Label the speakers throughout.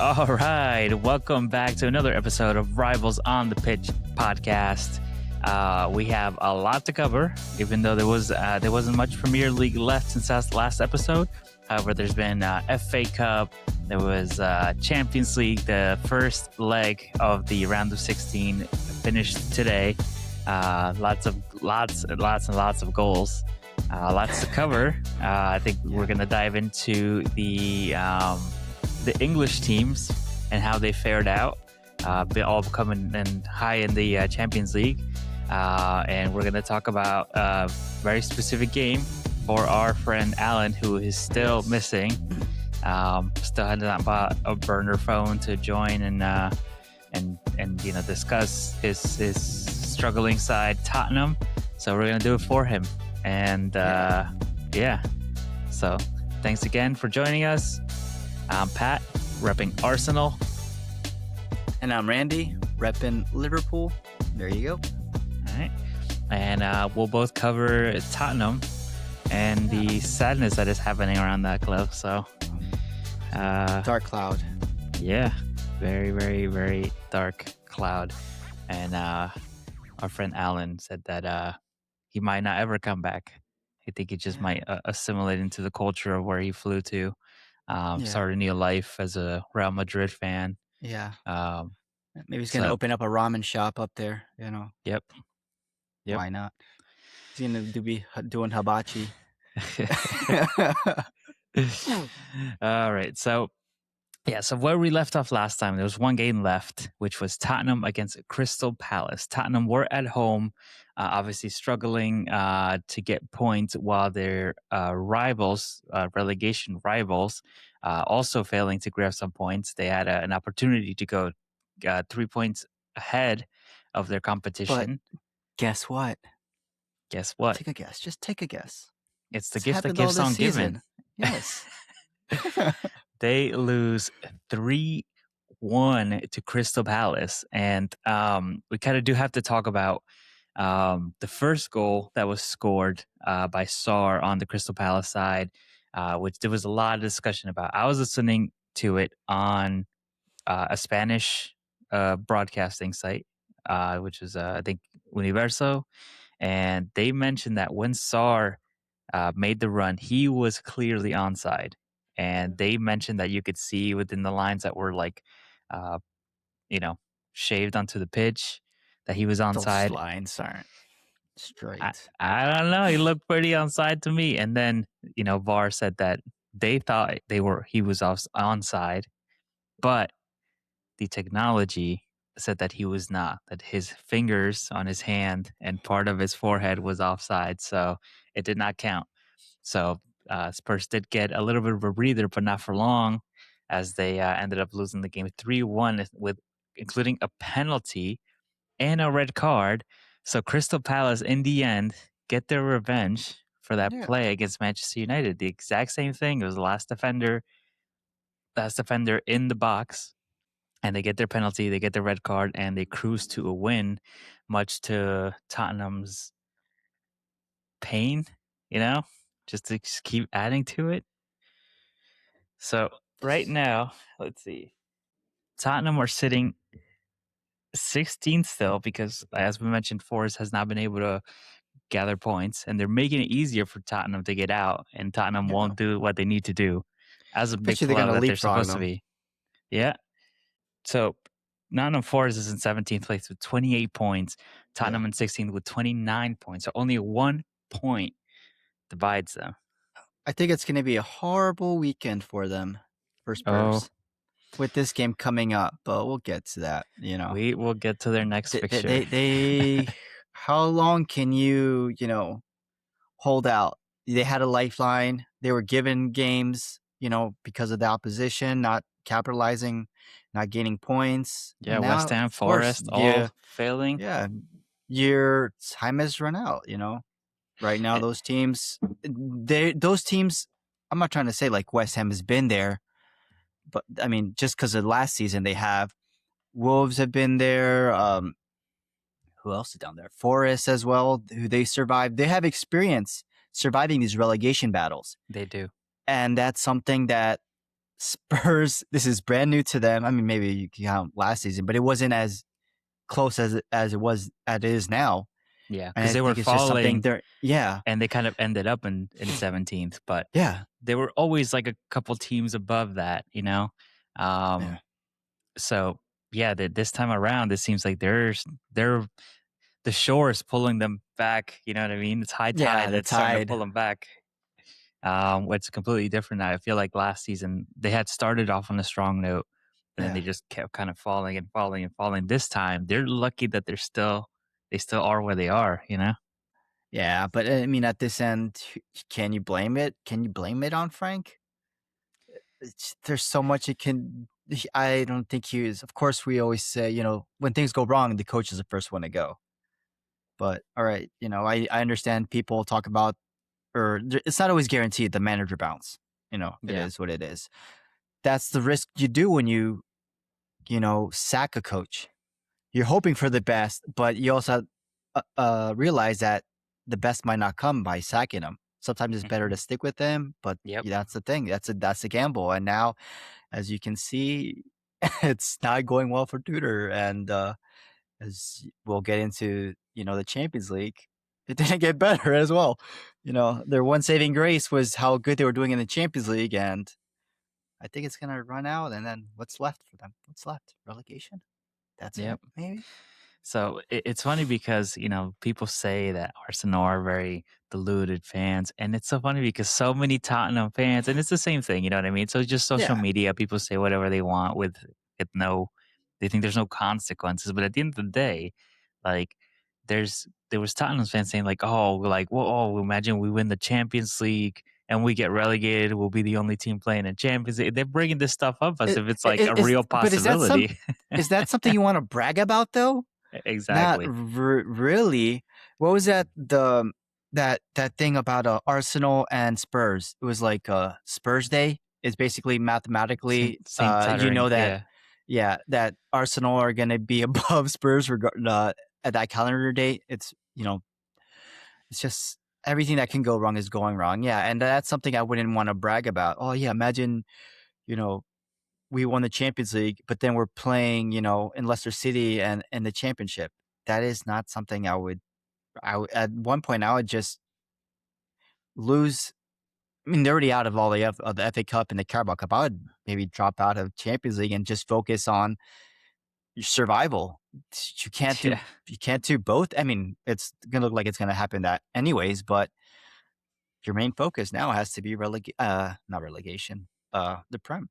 Speaker 1: All right, welcome back to another episode of Rivals on the Pitch podcast. We have a lot to cover, even though there wasn't much Premier League left since last episode. However, there's been FA Cup, there was Champions League, the first leg of the round of 16 finished today. Lots of goals, lots to cover. I think we're gonna dive into the English teams and how they fared out. They all coming in high in the Champions League. And we're going to talk about a very specific game for our friend Alan, who is still missing. Still had not bought a burner phone to join and discuss his struggling side, Tottenham. So we're going to do it for him. And so thanks again for joining us. I'm Pat, repping Arsenal.
Speaker 2: And I'm Randy, repping Liverpool. There you go.
Speaker 1: All right. And we'll both cover Tottenham and the sadness that is happening around that club. So,
Speaker 2: dark cloud.
Speaker 1: Yeah. Very, very, very dark cloud. And our friend Alan said that he might not ever come back. I think he just might assimilate into the culture of where he flew to. Start a new life as a Real Madrid fan.
Speaker 2: Yeah. Maybe he's going to open up a ramen shop up there,
Speaker 1: Yep.
Speaker 2: Why not? He's going to be doing hibachi.
Speaker 1: All right. So where we left off last time, there was one game left, which was Tottenham against Crystal Palace. Tottenham were at home, obviously struggling to get points, while their rivals, relegation rivals, also failing to grab some points. They had an opportunity to go 3 points ahead of their competition.
Speaker 2: But guess what? Take a guess. Just take a guess.
Speaker 1: It's the gift that keeps on giving.
Speaker 2: Yes.
Speaker 1: They lose 3-1 to Crystal Palace. And we kind of do have to talk about the first goal that was scored by Sarr on the Crystal Palace side, which there was a lot of discussion about. I was listening to it on a Spanish broadcasting site, which is, I think, Universo. And they mentioned that when Sarr made the run, he was clearly onside. And they mentioned that you could see within the lines that were shaved onto the pitch that he was onside.
Speaker 2: Those lines aren't straight.
Speaker 1: I don't know. He looked pretty onside to me. And then, VAR said that they thought he was onside, but the technology said that he was not, that his fingers on his hand and part of his forehead was offside. So it did not count. So Spurs did get a little bit of a breather, but not for long, as they ended up losing the game 3-1, with including a penalty and a red card. So Crystal Palace, in the end, get their revenge for that play against Manchester United. The exact same thing. It was the last defender in the box, and they get their penalty, they get their red card, and they cruise to a win, much to Tottenham's pain, just to keep adding to it. So right now, let's see. Tottenham are sitting 16th still because, as we mentioned, Forest has not been able to gather points, and they're making it easier for Tottenham to get out, and Tottenham won't do what they need to do as a big club that they're supposed to be. Yeah. So Nottingham Forest is in 17th place with 28 points. Tottenham in 16th with 29 points. So only 1 point divides them.
Speaker 2: I think it's going to be a horrible weekend for them, for Spurs, with this game coming up. But we'll get to that.
Speaker 1: We will get to their next fixture.
Speaker 2: How long can you hold out? They had a lifeline. They were given games, because of the opposition not capitalizing, not gaining points.
Speaker 1: Yeah, West Ham, Forest, all failing.
Speaker 2: Yeah, your time has run out. Right now, those teams, I'm not trying to say like West Ham has been there, but I mean, just because of last season they have. Wolves have been there. who else is down there? Forest as well, who they survived. They have experience surviving these relegation battles.
Speaker 1: They do.
Speaker 2: And that's something that Spurs, this is brand new to them. I mean, maybe you can count last season, but it wasn't as close as it was as it is now.
Speaker 1: Yeah,
Speaker 2: And
Speaker 1: because
Speaker 2: I
Speaker 1: they were
Speaker 2: think it's just something
Speaker 1: falling
Speaker 2: they're yeah.
Speaker 1: and they kind of ended up in 17th, but
Speaker 2: Yeah.
Speaker 1: they were always like a couple teams above that, you know? Um,
Speaker 2: Yeah.
Speaker 1: so yeah, this time around, it seems like they're the shore is pulling them back. You know what I mean? It's high
Speaker 2: Yeah,
Speaker 1: tide
Speaker 2: the
Speaker 1: that's starting to
Speaker 2: tide.
Speaker 1: pull them back. It's completely different now. I feel like last season they had started off on a strong note, and then they
Speaker 2: Yeah.
Speaker 1: just kept kind of falling and falling and falling. This time, they're lucky that they still are where they are. You know?
Speaker 2: Yeah, but I mean, at this end, can you blame it? Can you blame it on Frank? There's so much it can. I don't think he is. Of course, we always say, when things go wrong, the coach is the first one to go. But all right, I understand people talk about, or it's not always guaranteed the manager bounce. It
Speaker 1: Yeah.
Speaker 2: is what it is. That's the risk you do when you sack a coach. You're hoping for the best, but you also realize that the best might not come by sacking him. Sometimes it's better
Speaker 1: Hmm.
Speaker 2: to stick with them, but
Speaker 1: Yep.
Speaker 2: yeah, that's the thing. That's a gamble. And now, as you can see, it's not going well for Tudor. And as we'll get into, the Champions League, it didn't get better as well. Their one saving grace was how good they were doing in the Champions League, and I think it's gonna run out. And then what's left for them? What's left? Relegation. That's it,
Speaker 1: Yep.
Speaker 2: maybe.
Speaker 1: So it's funny because people say that Arsenal are very deluded fans, and it's so funny because so many Tottenham fans, and it's the same thing. You know what I mean? So just social
Speaker 2: Yeah.
Speaker 1: media, people say whatever they want with no, they think there's no consequences. But at the end of the day, like there was Tottenham fans saying like, oh, like, well, oh, imagine we win the Champions League and we get relegated, we'll be the only team playing in Champions League. They're bringing this stuff up as if it's like a real
Speaker 2: But
Speaker 1: possibility.
Speaker 2: is that something you want to brag about though? Not
Speaker 1: Exactly.
Speaker 2: really. What was that thing about Arsenal and Spurs? It was like Spurs Day. It's basically mathematically,
Speaker 1: Saint
Speaker 2: that
Speaker 1: yeah.
Speaker 2: yeah, that Arsenal are going to be above Spurs at that calendar date. It's just everything that can go wrong is going wrong. Yeah, and that's something I wouldn't want to brag about. Oh yeah, imagine you know we won the Champions League, but then we're playing, in Leicester City and in the championship. That is not something at one point I would just lose. I mean, they're already out of all of the FA Cup and the Carabao Cup. I would maybe drop out of Champions League and just focus on your survival. You can't do
Speaker 1: Yeah.
Speaker 2: you can't do both. I mean, it's gonna look like it's gonna happen that anyways, but your main focus now has to be not relegation, the Prem,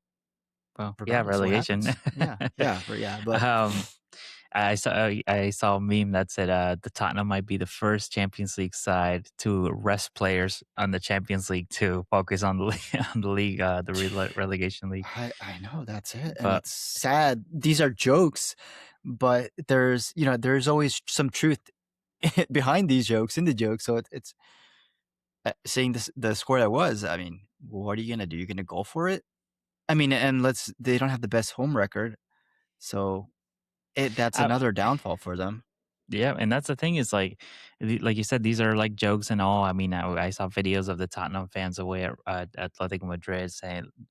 Speaker 1: Well, yeah,
Speaker 2: regardless of what
Speaker 1: relegation.
Speaker 2: happens. Yeah, yeah, but
Speaker 1: um, I saw a meme that said the Tottenham might be the first Champions League side to rest players on the Champions League to focus on the on the league, relegation league.
Speaker 2: I know that's it, and
Speaker 1: But
Speaker 2: it's sad. These are jokes, but there's always some truth behind these jokes in the joke. So it's saying this the score that was. I mean, what are you gonna do? You're gonna go for it? I mean, and they don't have the best home record, so that's
Speaker 1: I,
Speaker 2: another downfall for them.
Speaker 1: Yeah, and that's the thing is like you said, these are like jokes and all. I mean, I saw videos of the Tottenham fans away at Atletico Madrid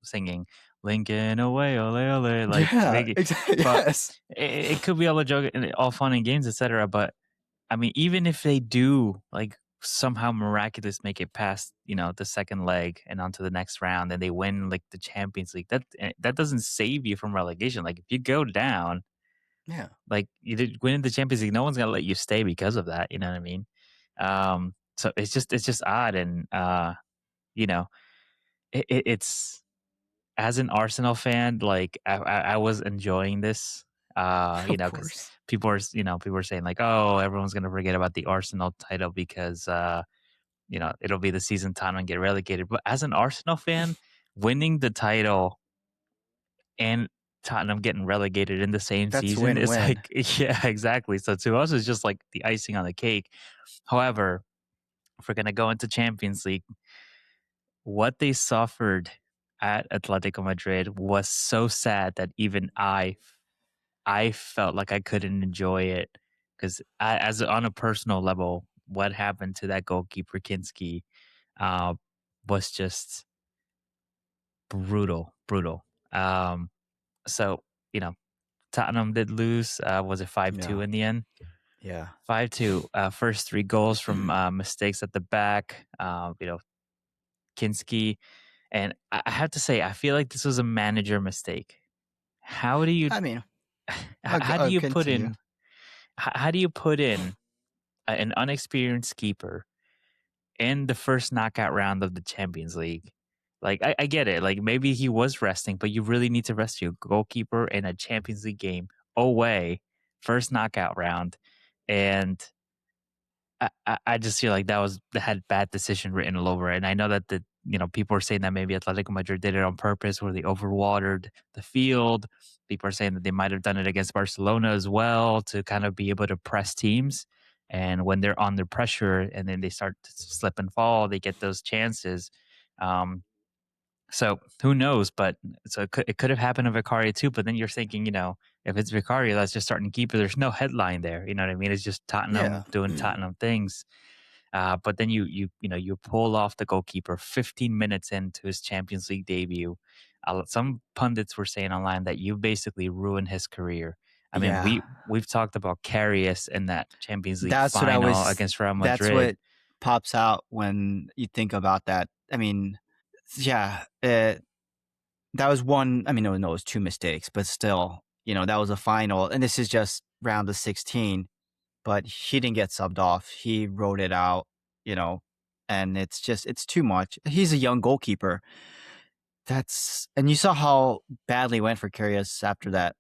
Speaker 1: singing "Lincoln away, ole ole," like
Speaker 2: Yeah,
Speaker 1: making.
Speaker 2: exactly.
Speaker 1: But
Speaker 2: Yes.
Speaker 1: it could be all a joke, and all fun and games, etc. But I mean, even if they do like somehow miraculous make it past, the second leg and onto the next round, and they win like the Champions League, that doesn't save you from relegation. Like if you go down
Speaker 2: Yeah.
Speaker 1: like you did winning the Champions League, no one's gonna let you stay because of that. You know what I mean? So it's just odd, and you know, it's as an Arsenal fan, like I was enjoying this.
Speaker 2: Of
Speaker 1: Because
Speaker 2: course.
Speaker 1: people are saying like, oh, everyone's gonna forget about the Arsenal title because it'll be the season time and get relegated. But as an Arsenal fan, winning the title and Tottenham getting relegated in the same
Speaker 2: That's
Speaker 1: season is
Speaker 2: win-win.
Speaker 1: like yeah, exactly. So to us, it's just like the icing on the cake. However, if we're gonna go into Champions League, what they suffered at Atletico Madrid was so sad that even I felt like I couldn't enjoy it because as on a personal level, what happened to that goalkeeper Kinski uh, was just brutal, brutal. Um, so you know, Tottenham did lose. Was it 5-2
Speaker 2: Yeah.
Speaker 1: in the end?
Speaker 2: Yeah.
Speaker 1: 5-2. First three goals from mistakes at the back. Kinski, and I have to say, I feel like this was a manager mistake. How do you
Speaker 2: I mean,
Speaker 1: how do
Speaker 2: I'll
Speaker 1: you put
Speaker 2: continue.
Speaker 1: in how do you put in an unexperienced keeper in the first knockout round of the Champions League? Like I get it. Like maybe he was resting, but you really need to rest your goalkeeper in a Champions League game away, first knockout round, and I just feel like that had bad decision written all over it. And I know that people are saying that maybe Atletico Madrid did it on purpose, where they overwatered the field. People are saying that they might have done it against Barcelona as well to kind of be able to press teams. And when they're under pressure and then they start to slip and fall, they get those chances. Um, so who knows? But so it could have happened to Vicario too. But then you're thinking, if it's Vicario, that's just starting keeper. There's no headline there. You know what I mean? It's just
Speaker 2: Yeah.
Speaker 1: Tottenham doing Tottenham things. But then you pull off the goalkeeper 15 minutes into his Champions League debut. Some pundits were saying online that you basically ruined his career. I mean,
Speaker 2: Yeah.
Speaker 1: we've talked about Karius in that Champions League
Speaker 2: That's what I
Speaker 1: final
Speaker 2: was
Speaker 1: against Real
Speaker 2: that's
Speaker 1: Madrid.
Speaker 2: what pops out when you think about that. I mean, yeah, that was one. I mean, no, it was two mistakes, but still, that was a final, and this is just round of 16. But he didn't get subbed off. He wrote it out, you know, and it's too much. He's a young goalkeeper. And you saw how badly it went for Karius after that.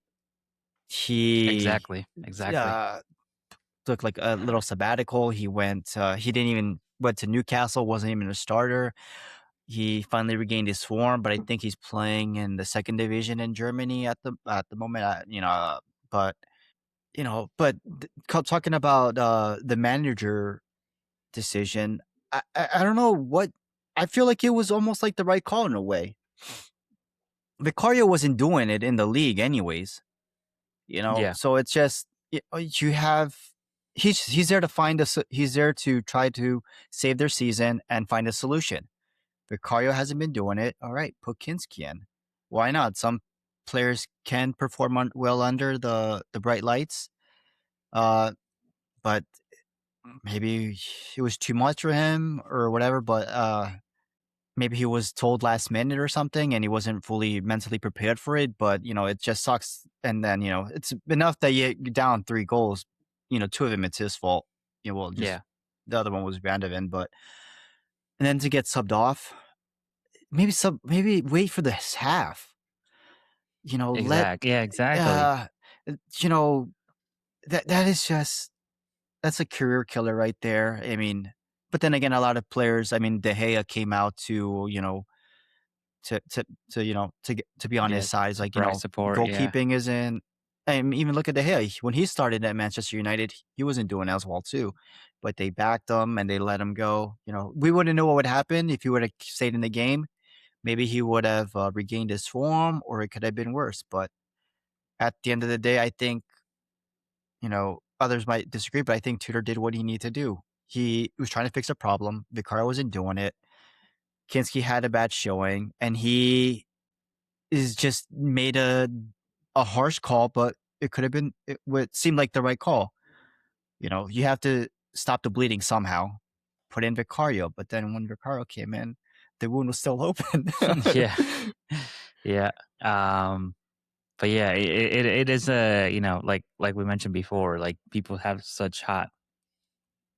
Speaker 2: He
Speaker 1: Exactly, exactly.
Speaker 2: uh, took like a little sabbatical. He didn't even went to Newcastle, wasn't even a starter. He finally regained his form, but I think he's playing in the second division in Germany at the moment. But talking about the manager decision, I don't know what. I feel like it was almost like the right call in a way. Vicario wasn't doing it in the league anyways,
Speaker 1: Yeah,
Speaker 2: so it's just you have he's there to he's there to try to save their season and find a solution. Vicario hasn't been doing it. All right, put Kinski in. Why not? Some players can perform well under the bright lights, uh, but maybe it was too much for him or whatever. But maybe he was told last minute or something, and he wasn't fully mentally prepared for it. But it just sucks. And then it's enough that you're down 3 goals. Two of them it's his fault. Well, just
Speaker 1: yeah,
Speaker 2: the other one was Vandeven, but and then to get subbed off, maybe wait for this half. Let
Speaker 1: Yeah, exactly.
Speaker 2: uh, you know that is just that's a career killer right there. I mean, but then again, a lot of players. I mean, De Gea came out to to be on his
Speaker 1: Yeah,
Speaker 2: side. It's
Speaker 1: to
Speaker 2: like
Speaker 1: provide support. Yeah,
Speaker 2: goalkeeping isn't. I mean, even look at De Gea when he started at Manchester United, he wasn't doing as well too, but they backed him and they let him go. We wouldn't know what would happen if he would have stayed in the game. Maybe he would have regained his form, or it could have been worse. But at the end of the day, I think others might disagree, but I think Tudor did what he needed to do. He was trying to fix a problem. Vicario wasn't doing it. Kinski had a bad showing, and he is just made a harsh call, but it could have been it would seem like the right call. You have to stop the bleeding somehow. Put in Vicario, but then when Vicario came in, the wound was still open.
Speaker 1: yeah, yeah. Um, but yeah, it is a like we mentioned before, like people have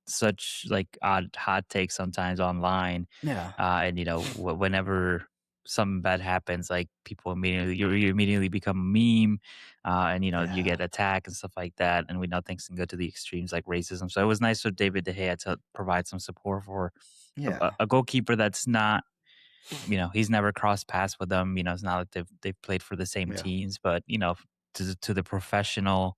Speaker 1: such like odd hot takes sometimes online,
Speaker 2: Yeah,
Speaker 1: and whenever something bad happens, like people immediately you immediately become a meme, and you
Speaker 2: yeah,
Speaker 1: get attacked and stuff like that, and we know things can go to the extremes like racism. So it was nice for David De Gea to provide some support for
Speaker 2: yeah,
Speaker 1: a goalkeeper that's not. He's never crossed paths with them. It's not like they've played for the same
Speaker 2: yeah.
Speaker 1: teams, but to the professional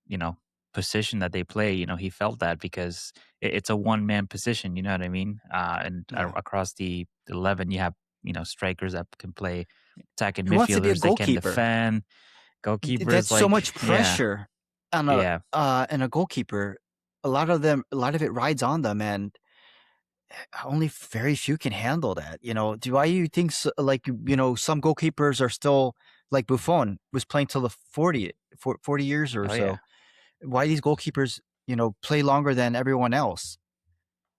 Speaker 1: you know, position that they play, he felt that because it's a one man position, you know what I mean? And
Speaker 2: Yeah.
Speaker 1: across the 11, you have, strikers that can play attacking
Speaker 2: Who wants to be a
Speaker 1: midfielders, they can
Speaker 2: goalkeeper?
Speaker 1: defend,
Speaker 2: That's
Speaker 1: goalkeepers,
Speaker 2: so
Speaker 1: like,
Speaker 2: much
Speaker 1: yeah,
Speaker 2: pressure.
Speaker 1: Yeah.
Speaker 2: And a goalkeeper, a lot of it rides on them, and only very few can handle that. Do I you think like some goalkeepers are still like Buffon was playing till the 40 years or
Speaker 1: Oh,
Speaker 2: so.
Speaker 1: yeah.
Speaker 2: Why these goalkeepers play longer than everyone else?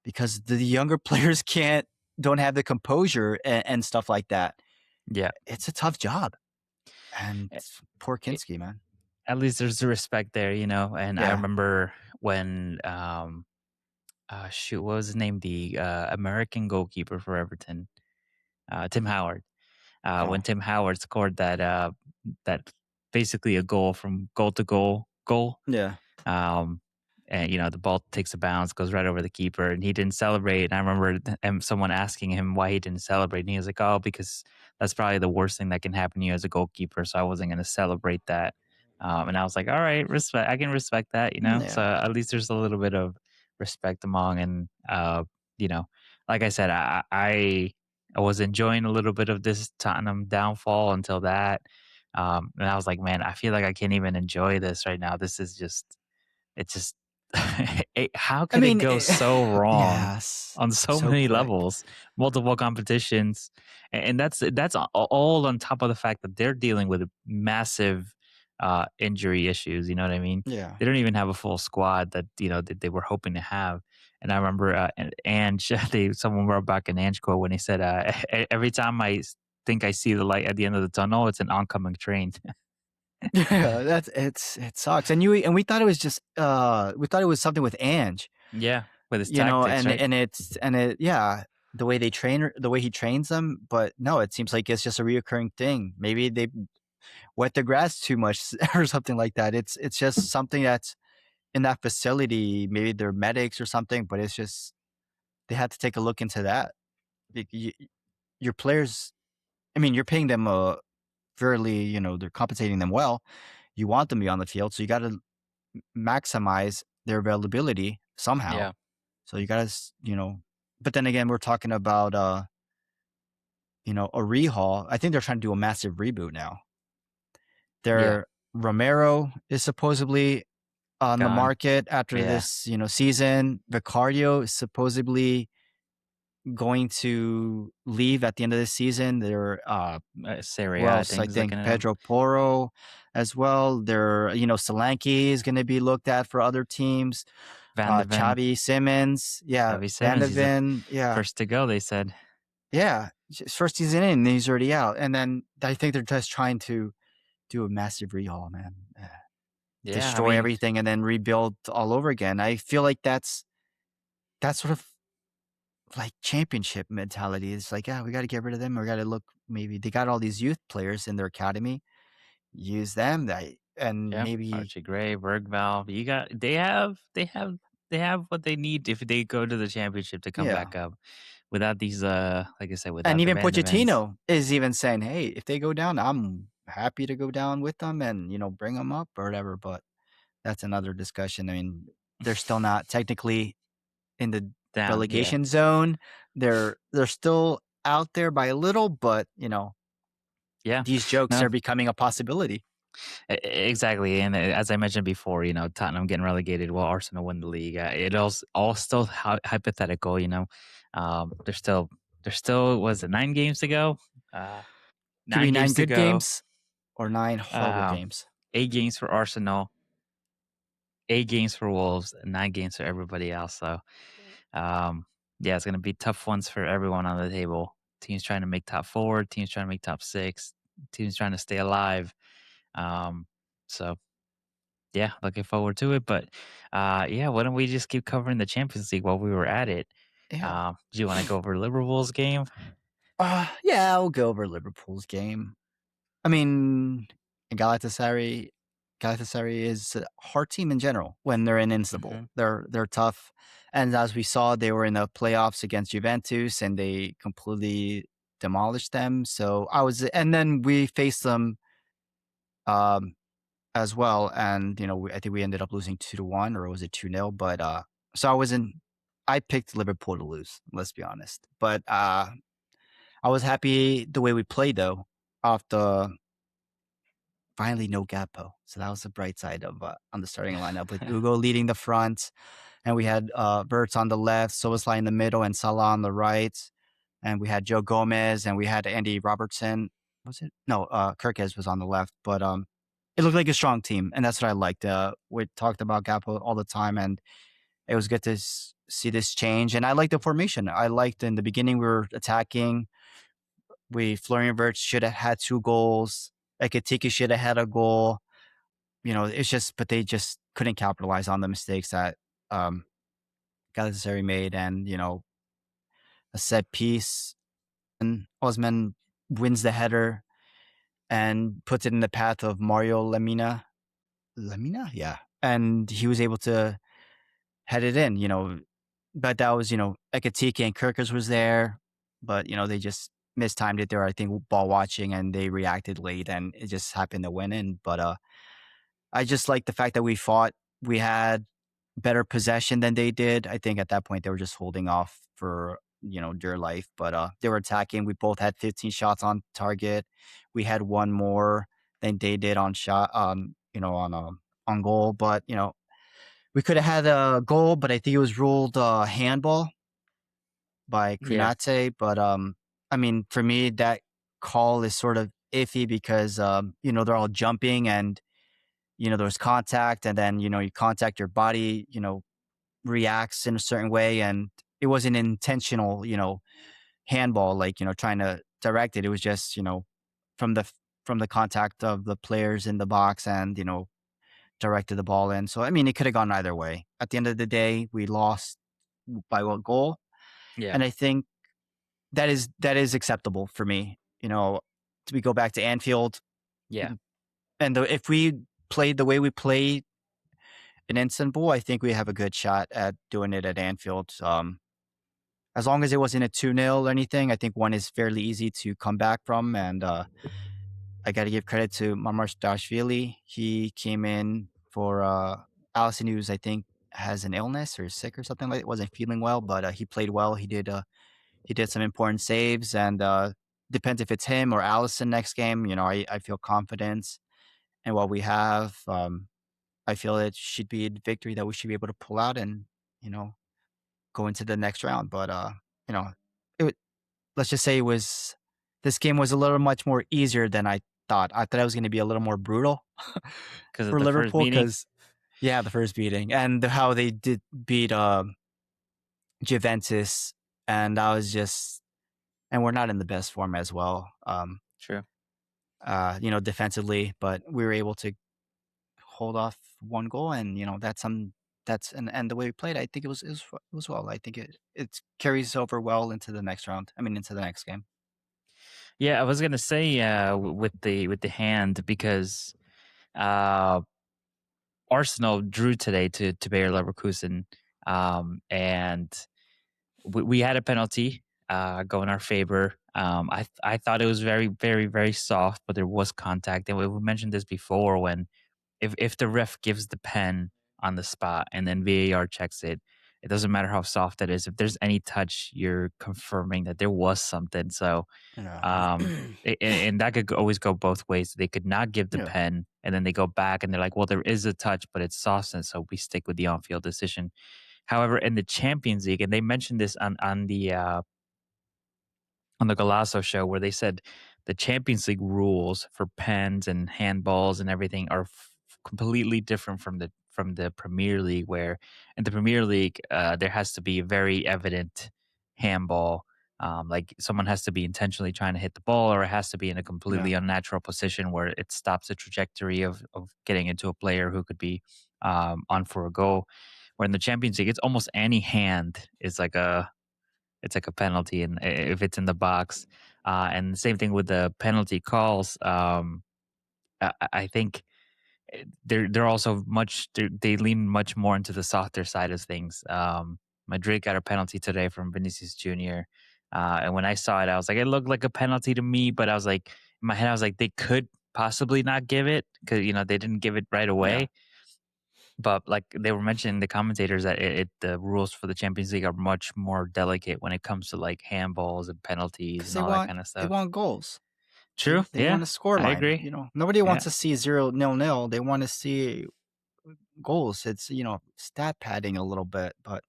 Speaker 2: Because the younger players don't have the composure and stuff like that.
Speaker 1: Yeah.
Speaker 2: It's a tough job, and
Speaker 1: Eh,
Speaker 2: poor
Speaker 1: eh,
Speaker 2: Kinski, man.
Speaker 1: at least there's the respect there, and I
Speaker 2: Yeah.
Speaker 1: remember when, shoot, what was his name? The, American goalkeeper for Everton, Tim Howard.
Speaker 2: Oh,
Speaker 1: When Tim Howard scored that basically a goal from goal to goal.
Speaker 2: yeah.
Speaker 1: Um, and the ball takes a bounce, goes right over the keeper, and he didn't celebrate. And I remember someone asking him why he didn't celebrate, and he was like, "Oh, because that's probably the worst thing that can happen to you as a goalkeeper. So I wasn't going to celebrate that." And I was like, "All right, respect. I can respect that, So
Speaker 2: Yeah.
Speaker 1: at least there's a little bit of respect among, and you know, like I said, I was enjoying a little bit of this Tottenham downfall until that. And I was like, man, I feel like I can't even enjoy this right now. This is just it's just how
Speaker 2: I
Speaker 1: could it
Speaker 2: mean,
Speaker 1: go so wrong
Speaker 2: yes,
Speaker 1: on so
Speaker 2: so
Speaker 1: many
Speaker 2: quick.
Speaker 1: levels, multiple competitions, and that's all on top of the fact that they're dealing with massive injury issues. You know what I mean?
Speaker 2: Yeah.
Speaker 1: They don't even have a full squad that that they were hoping to have. And I remember Ange, someone brought back an Ange quote when he said, "Every time think I see the light at the end of the tunnel, it's an oncoming train."
Speaker 2: Yeah, it sucks. And we thought it was just we thought it was something with Ange,
Speaker 1: Yeah, with his tactics, right?
Speaker 2: and yeah, the way he trains them, but no, it seems like it's just a reoccurring thing. Maybe they wet the grass too much or something like that. It's just something that's in that facility. Maybe they're medics or something, but it's just they have to take a look into that. Your players, I mean, you're paying them fairly, they're compensating them well. You want them to be on the field, so you got to maximize their availability somehow.
Speaker 1: Yeah,
Speaker 2: So you got to, but then again, we're talking about, a rehaul. I think they're trying to do a massive reboot now.
Speaker 1: yeah,
Speaker 2: Their Romero is supposedly on the
Speaker 1: gone.
Speaker 2: market after
Speaker 1: Yeah,
Speaker 2: this, season. Vicario is supposedly going to leave at the end of the season.
Speaker 1: Serie
Speaker 2: Who
Speaker 1: A, I
Speaker 2: else? I
Speaker 1: think is looking
Speaker 2: think
Speaker 1: at him.
Speaker 2: Pedro Porro as well. Solanke is going to be looked at for other teams.
Speaker 1: Van de Ven,
Speaker 2: Chavi Simmons, yeah,
Speaker 1: Xavi
Speaker 2: Van de
Speaker 1: Simmons, he's the
Speaker 2: Ven, yeah,
Speaker 1: first to go. They said,
Speaker 2: yeah. His first season in, and he's already out. And then I think they're just trying to do a massive rehaul, man.
Speaker 1: yeah. I
Speaker 2: Destroy
Speaker 1: mean,
Speaker 2: everything and then rebuild all over again. I feel like that's sort of like championship mentality. It's like, yeah, we got to get rid of them. We got to look. Maybe they got all these youth players in their academy. Use them. And
Speaker 1: yeah,
Speaker 2: maybe,
Speaker 1: Archie Gray, Bergval. You got they have what they need if they go to the championship to come
Speaker 2: yeah.
Speaker 1: back up. Without these, like I said,
Speaker 2: And
Speaker 1: without the
Speaker 2: even
Speaker 1: Van de Vens.
Speaker 2: Pochettino is even saying, "Hey, if they go down, I'm happy to go down with them and bring them up or whatever." But that's another discussion. I mean, they're still not technically in the
Speaker 1: Down, yeah,
Speaker 2: relegation zone. They're still out there by a little, but
Speaker 1: yeah.
Speaker 2: these jokes
Speaker 1: No,
Speaker 2: are becoming a possibility.
Speaker 1: Exactly, and as I mentioned before, Tottenham getting relegated while Arsenal win the league. It all still hypothetical. There's still was it 9 games to go? Uh,
Speaker 2: Could be
Speaker 1: nine
Speaker 2: nine
Speaker 1: games to
Speaker 2: good
Speaker 1: go.
Speaker 2: games or nine horrible
Speaker 1: Uh,
Speaker 2: games.
Speaker 1: 8 games for Arsenal, 8 games for Wolves, and 9 games for everybody else. So, um, yeah, it's gonna be tough ones for everyone on the table. Teams trying to make top four, teams trying to make top six, teams trying to stay alive. Um, so yeah, looking forward to it. But yeah, why don't we just keep covering the Champions League while we were at it?
Speaker 2: Yeah.
Speaker 1: Do you want to go over Liverpool's game?
Speaker 2: Yeah, I'll go over Liverpool's game. I mean, Galatasaray Galatasaray is a hard team in general when they're in Istanbul.
Speaker 1: Hmm.
Speaker 2: They're tough, and as we saw, they were in the playoffs against Juventus, and they completely demolished them. And then we faced them um, as well, and I think we ended up losing 2-1, or was it 2-0? But so I picked Liverpool to lose. Let's be honest, but I was happy the way we played though. Off the finally no Gakpo. So that was the bright side of on the starting lineup with Ugo leading the front, and we had Verts on the left, Soboslai in the middle, and Salah on the right. And we had Joe Gomez, and we had Andy Robertson. Was it? No, Kirkes was on the left, but it looked like a strong team, and that's what I liked. We talked about Gakpo all the time, and it was good to see this change. And I liked the formation. I liked in the beginning we were attacking. Florian Wirtz should have had 2 goals. Ekitike should have had a goal. It's just, but they just couldn't capitalize on the mistakes that um, Galatasaray made, and a set piece. And Osman wins the header and puts it in the path of Mario Lemina. Lemina, yeah, and he was able to head it in. But that was Ekitike and Kirkers was there, but they just mistimed it. They were, I think, ball watching, and they reacted late, and it just happened to win in. But I just like the fact that we fought. We had better possession than they did. I think at that point they were just holding off for dear life, but they were attacking. We both had 15 shots on target. We had one more than they did on shot, on goal. But we could have had a goal, but I think it was ruled handball by
Speaker 1: Yeah,
Speaker 2: Kunate. But I mean, for me, that call is sort of iffy because they're all jumping, and there's contact, and then you contact, your body reacts in a certain way, and it wasn't intentional handball, like trying to direct it. It was just from the from the contact of the players in the box, and directed the ball in. So I mean, it could have gone either way. At the end of the day, we lost by what goal,
Speaker 1: yeah,
Speaker 2: and I think that is acceptable for me. We go back to Anfield,
Speaker 1: yeah.
Speaker 2: and if we played the way we played in Istanbul, I think we have a good shot at doing it at Anfield. As long as it wasn't a 2-0 or anything, I think one is fairly easy to come back from. And I got to give credit to Dashvili. He came in for Allison, who's, I think, has an illness or sick or something like that. Wasn't feeling well, but he played well. He did some important saves, and depends if it's him or Allison next game. I feel confidence in what we have. I feel it should be a victory that we should be able to pull out and you know go into the next round. But you know, it, let's just say this game was a little much more easier than I thought. I thought it was going to be a little more brutal
Speaker 1: Because of
Speaker 2: for
Speaker 1: the first
Speaker 2: Liverpool
Speaker 1: meeting.
Speaker 2: because yeah, the first beating and how they did beat Juventus, and I was just and we're not in the best form as well.
Speaker 1: True.
Speaker 2: Defensively, but we were able to hold off 1 goal, and and the way we played, I think it was well. I think it carries over well into the next round. I mean, into the next game.
Speaker 1: Yeah, I was gonna say with the hand because uh, Arsenal drew today to Bayer Leverkusen, and we had a penalty go in our favor. I thought it was very very very soft, but there was contact, and we mentioned this before when if the ref gives the pen on the spot and then VAR checks it, it doesn't matter how soft it is. If there's any touch, you're confirming that there was something. So
Speaker 2: Yeah.
Speaker 1: and that could always go both ways. They could not give the
Speaker 2: Yeah.
Speaker 1: pen, and then they go back and they're like, "Well, there is a touch, but it's soft, and so we stick with the on-field decision." However, in the Champions League, and they mentioned this on the Galasso show where they said the Champions League rules for pens and handballs and everything are completely different from the Premier League. Where in the Premier League, there has to be a very evident handball. Like someone has to be intentionally trying to hit the ball, or it has to be in a completely
Speaker 2: Yeah.
Speaker 1: unnatural position where it stops the trajectory of getting into a player who could be on for a goal. Where in the Champions League, it's almost any hand is like a penalty, and if it's in the box, and the same thing with the penalty calls. I think they're also they lean much more into the softer side of things. Madrid got a penalty today from Vinicius Junior, and when I saw it, I was like, it looked like a penalty to me, but I was like, in my head, I was like, they could possibly not give it because they didn't give it right
Speaker 2: Yeah.
Speaker 1: away. But like they were mentioning, the commentators that the rules for the Champions League are much more delicate when it comes to like handballs and penalties
Speaker 2: Because
Speaker 1: and
Speaker 2: they
Speaker 1: all that
Speaker 2: want
Speaker 1: kind of
Speaker 2: they
Speaker 1: stuff.
Speaker 2: want goals.
Speaker 1: True.
Speaker 2: They want
Speaker 1: Yeah,
Speaker 2: a score
Speaker 1: I
Speaker 2: line.
Speaker 1: agree.
Speaker 2: Nobody wants
Speaker 1: Yeah,
Speaker 2: to see 0-0. They want to see goals. It's stat padding a little bit, but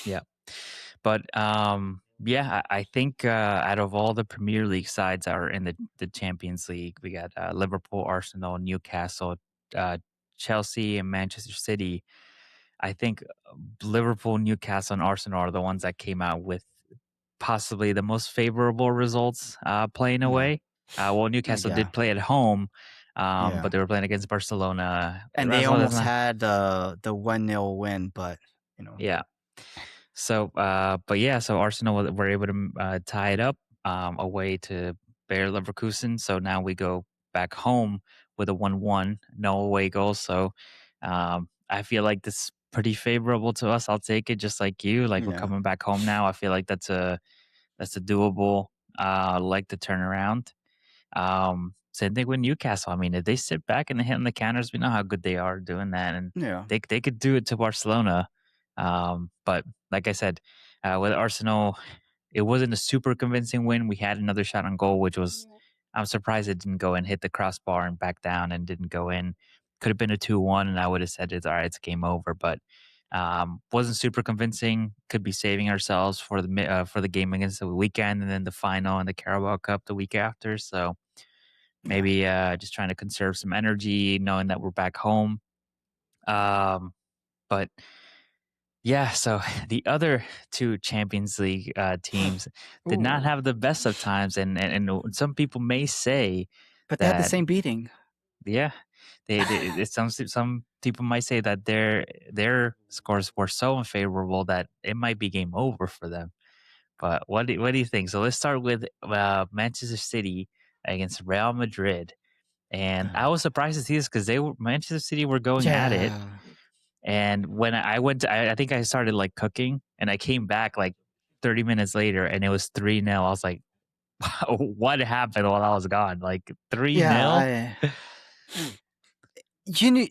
Speaker 1: yeah. But yeah, I think out of all the Premier League sides that are in the Champions League, we got Liverpool, Arsenal, Newcastle, uh, Chelsea, and Manchester City. I think Liverpool, Newcastle, and Arsenal are the ones that came out with possibly the most favorable results playing
Speaker 2: yeah,
Speaker 1: away. Well, Newcastle
Speaker 2: yeah,
Speaker 1: did play at home, but
Speaker 2: yeah.
Speaker 1: they were playing against Barcelona.
Speaker 2: And they
Speaker 1: As well as
Speaker 2: almost
Speaker 1: not,
Speaker 2: had the 1-0 win, but
Speaker 1: yeah. So, but yeah, so Arsenal were able to tie it up away to Bayer Leverkusen. So now we go back home with a 1-1, no away goals. So I feel like this is pretty favorable to us. I'll take it just like you. Like we're
Speaker 2: yeah,
Speaker 1: coming back home now. I feel like that's a doable leg to turn around. Same thing with Newcastle. I mean, if they sit back and they hit on the counters, we know how good they are doing that, and
Speaker 2: yeah,
Speaker 1: they could do it to Barcelona. But like I said, with Arsenal, it wasn't a super convincing win. We had another shot on goal, which was I'm surprised it didn't go in, hit the crossbar and back down, and didn't go in. Could have been a 2-1, and I would have said it's all right. It's game over, but wasn't super convincing. Could be saving ourselves for the game against the weekend, and then the final and the Carabao Cup the week after. So
Speaker 2: yeah.
Speaker 1: maybe just trying to conserve some energy, knowing that we're back home. But yeah, so the other two Champions League teams did not
Speaker 2: Ooh,
Speaker 1: have the best of times, and some people may say
Speaker 2: but they had the
Speaker 1: that
Speaker 2: same beating.
Speaker 1: yeah, some people might say that their scores were so unfavorable that it might be game over for them. But what do you think? So let's start with Manchester City against Real Madrid. And I was surprised to see this because Manchester City were going at it.
Speaker 2: Yeah,
Speaker 1: And when I went, I think I started like cooking, and I came back like 30 minutes later, and it was 3-0. I was like, what happened while I was gone? Like 3
Speaker 2: yeah.
Speaker 1: nil.
Speaker 2: You knew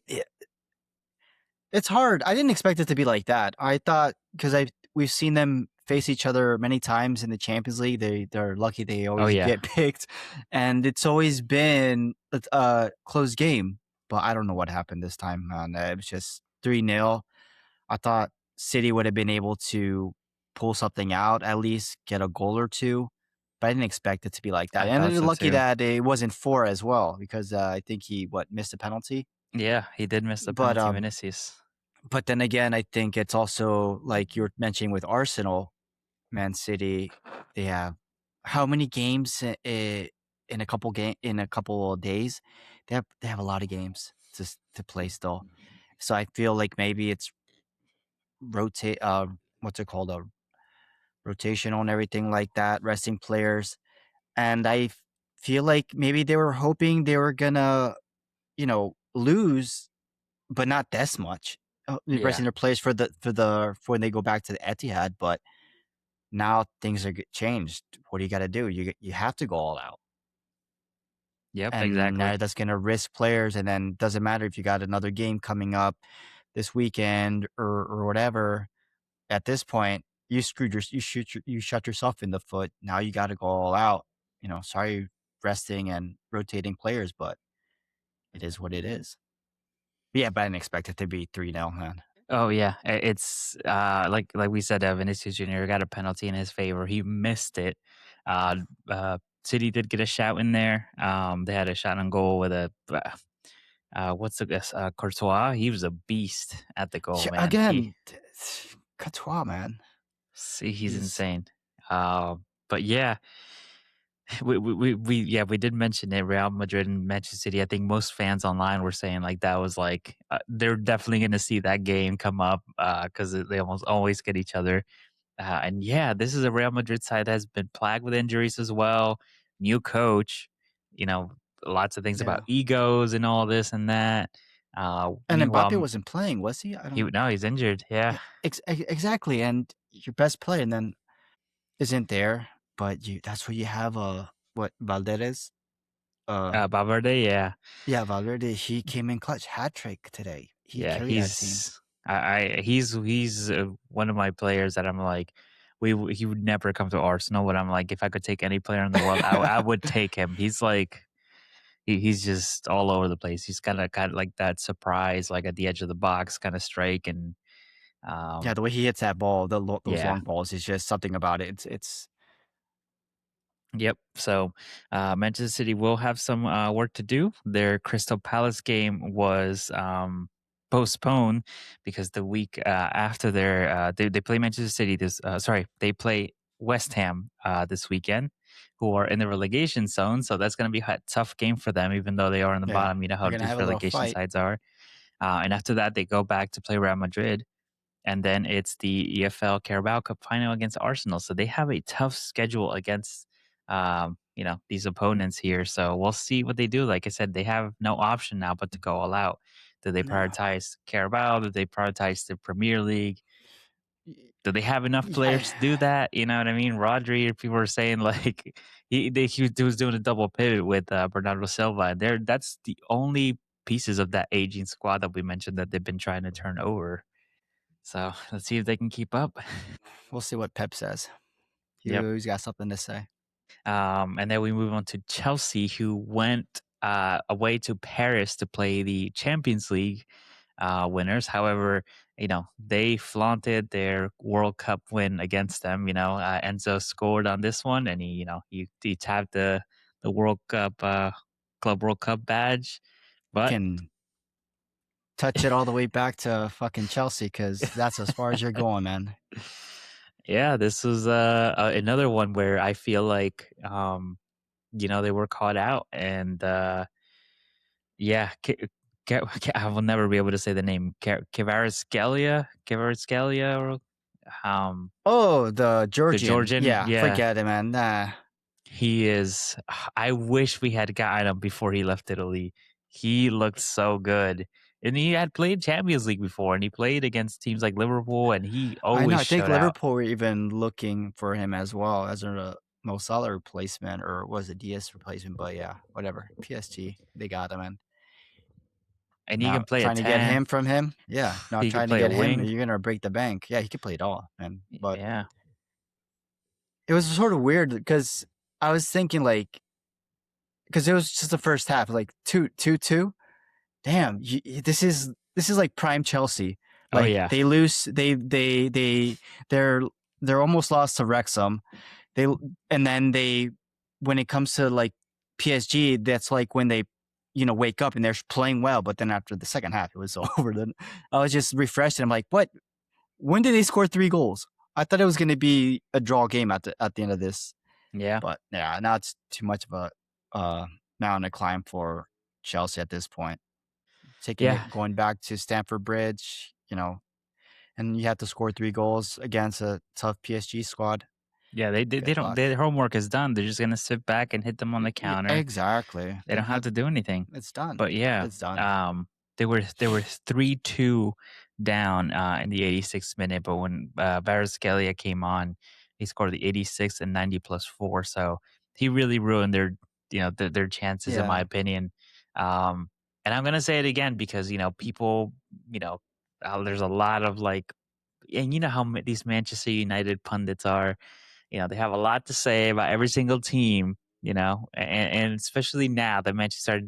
Speaker 2: it's hard. I didn't expect it to be like that. I thought because we've seen them face each other many times in the Champions League. They're lucky they
Speaker 1: Oh
Speaker 2: always
Speaker 1: yeah,
Speaker 2: get picked, and it's always been a close game. But I don't know what happened this time, man. It was just 3-0. I thought City would have been able to pull something out, at least get a goal or two. But I didn't expect it to be like that.
Speaker 1: I
Speaker 2: And
Speaker 1: thought
Speaker 2: they're
Speaker 1: so
Speaker 2: lucky
Speaker 1: too.
Speaker 2: that it wasn't four as well, because I think he missed a penalty.
Speaker 1: Yeah, he did miss the
Speaker 2: But
Speaker 1: penalty,
Speaker 2: um,
Speaker 1: Vinicius.
Speaker 2: but then again, I think it's also like you were mentioning with Arsenal, Man City. They have how many games in a couple of days? They have a lot of games to play still. So I feel like maybe it's rotate. What's it called? Rotational and everything like that, resting players. And feel like maybe they were hoping they were gonna, lose, but not this much.
Speaker 1: Yeah,
Speaker 2: Resting their players for when they go back to the Etihad, but now things are changed. What do you got to do? You have to go all out,
Speaker 1: yep,
Speaker 2: and now
Speaker 1: exactly.
Speaker 2: that's gonna risk players. And then doesn't matter if you got another game coming up this weekend or whatever. At this point, you shut yourself in the foot. Now you got to go all out. Sorry, resting and rotating players, but it is what it is. Yeah, but I didn't expect it to be 3-0, man.
Speaker 1: Oh yeah, it's like we said, Vinicius Junior got a penalty in his favor. He missed it. City did get a shout in there. They had a shot on goal with a what's the guess? Courtois. He was a beast at the goal,
Speaker 2: Yeah,
Speaker 1: man.
Speaker 2: again, Courtois, man.
Speaker 1: He's
Speaker 2: He's
Speaker 1: insane. But yeah, we did mention it. Real Madrid and Manchester City. I think most fans online were saying like that was like they're definitely going to see that game come up because they almost always get each other. And yeah, this is a Real Madrid side that has been plagued with injuries as well. New coach, you know, lots of things about
Speaker 2: yeah.
Speaker 1: egos and all this and that.
Speaker 2: And
Speaker 1: Meanwhile,
Speaker 2: Mbappe wasn't playing, was he? I don't.
Speaker 1: he's injured. Yeah,
Speaker 2: Yeah, exactly. And your best player, and then isn't there, but that's what you have. What Valdes?
Speaker 1: Valverde. Yeah,
Speaker 2: Yeah, Valverde. He came in clutch, hat trick today. He
Speaker 1: yeah.
Speaker 2: carried that team.
Speaker 1: He's one of my players that I'm like. he would never come to Arsenal. But I'm like, if I could take any player in the world, I would take him. He's like he's just all over the place. He's kind of like that surprise, like at the edge of the box kind of strike, and
Speaker 2: Yeah,
Speaker 1: um,
Speaker 2: the way he hits that ball, those
Speaker 1: yeah.
Speaker 2: long balls is just something about it. It's
Speaker 1: Yep. So Manchester City will have some work to do. Their Crystal Palace game was postponed because the week after they play Manchester City this sorry, they play West Ham this weekend, who are in the relegation zone. So that's going to be a tough game for them, even though they are in the
Speaker 2: yeah,
Speaker 1: bottom. You know how
Speaker 2: they're gonna
Speaker 1: these
Speaker 2: have a little
Speaker 1: relegation
Speaker 2: fight.
Speaker 1: sides are. And after that, they go back to play Real Madrid, and then it's the EFL Carabao Cup final against Arsenal. So they have a tough schedule against these opponents here. So we'll see what they do. Like I said, they have no option now but to go all out. Do they
Speaker 2: Yeah.
Speaker 1: prioritize Carabao? Do they prioritize the Premier League?
Speaker 2: Y-
Speaker 1: Do they have enough
Speaker 2: Yeah,
Speaker 1: players to do that? You know what I mean? Rodri, people were saying like he was doing a double pivot with Bernardo Silva. And that's the only pieces of that aging squad that we mentioned that they've been trying to turn over. So let's see if they can keep up.
Speaker 2: we'll see what Pep says.
Speaker 1: Yep.
Speaker 2: He's got something to say.
Speaker 1: And then we move on to Chelsea, who went away to Paris to play the Champions League winners. However, they flaunted their World Cup win against them. Enzo scored on this one, and he tapped the World Cup Club World Cup badge. But
Speaker 2: Can touch it all the way back to fucking Chelsea because that's as far as you're going, man.
Speaker 1: yeah, this was another one where I feel like they were caught out, and yeah, I will never be able to say the name. Kvaratskhelia, or
Speaker 2: Oh, the
Speaker 1: the
Speaker 2: Georgian.
Speaker 1: Georgian.
Speaker 2: Yeah,
Speaker 1: Yeah,
Speaker 2: forget it, man. Nah,
Speaker 1: he is. I wish we had gotten him before he left Italy. He looked so good, and he had played Champions League before, and he played against teams like Liverpool, and he
Speaker 2: I know.
Speaker 1: always
Speaker 2: I think
Speaker 1: showed out.
Speaker 2: Liverpool were even looking for him as well as a Mo Salah replacement, or was it DS replacement? But yeah, whatever. PSG, they got him, and
Speaker 1: And he
Speaker 2: now
Speaker 1: can play a
Speaker 2: trying to get
Speaker 1: 10.
Speaker 2: him from him. Yeah, now
Speaker 1: He can
Speaker 2: trying to
Speaker 1: play a
Speaker 2: get him,
Speaker 1: wing.
Speaker 2: you're gonna break the bank. Yeah, he could play it all, man. But
Speaker 1: Yeah.
Speaker 2: it was sort of weird because I was thinking like, because it was just the first half, like 2-2. Damn, this is like prime Chelsea.
Speaker 1: Oh
Speaker 2: Like
Speaker 1: yeah.
Speaker 2: they lose, they're they're almost lost to Wrexham. They and then they when it comes to like PSG, that's like when they wake up and they're playing well, but then after the second half, it was over. Then I was just refreshed and I'm like, what? When did they score 3 goals? I thought it was going to be a draw game at the end of this,
Speaker 1: Yeah.
Speaker 2: but yeah, now it's too much of a mountain to climb for Chelsea at this point. Taking
Speaker 1: Yeah.
Speaker 2: it going back to Stamford Bridge, and you have to score 3 goals against a tough PSG squad.
Speaker 1: Yeah, they
Speaker 2: Good
Speaker 1: don't
Speaker 2: luck.
Speaker 1: their homework is done. They're just gonna sit back and hit them on the counter.
Speaker 2: Exactly.
Speaker 1: They don't have to do anything.
Speaker 2: It's done.
Speaker 1: But yeah,
Speaker 2: It's done.
Speaker 1: um, they were 3-2 down in the 86th minute. But when Varaskelia came on, he scored the 86th and 90 plus four. So he really ruined their chances, in my
Speaker 2: Yeah.
Speaker 1: opinion. Um, and I'm gonna say it again because people, you know, there's a lot of like, and you know how these Manchester United pundits are. They have a lot to say about every single team, and especially now that Manchester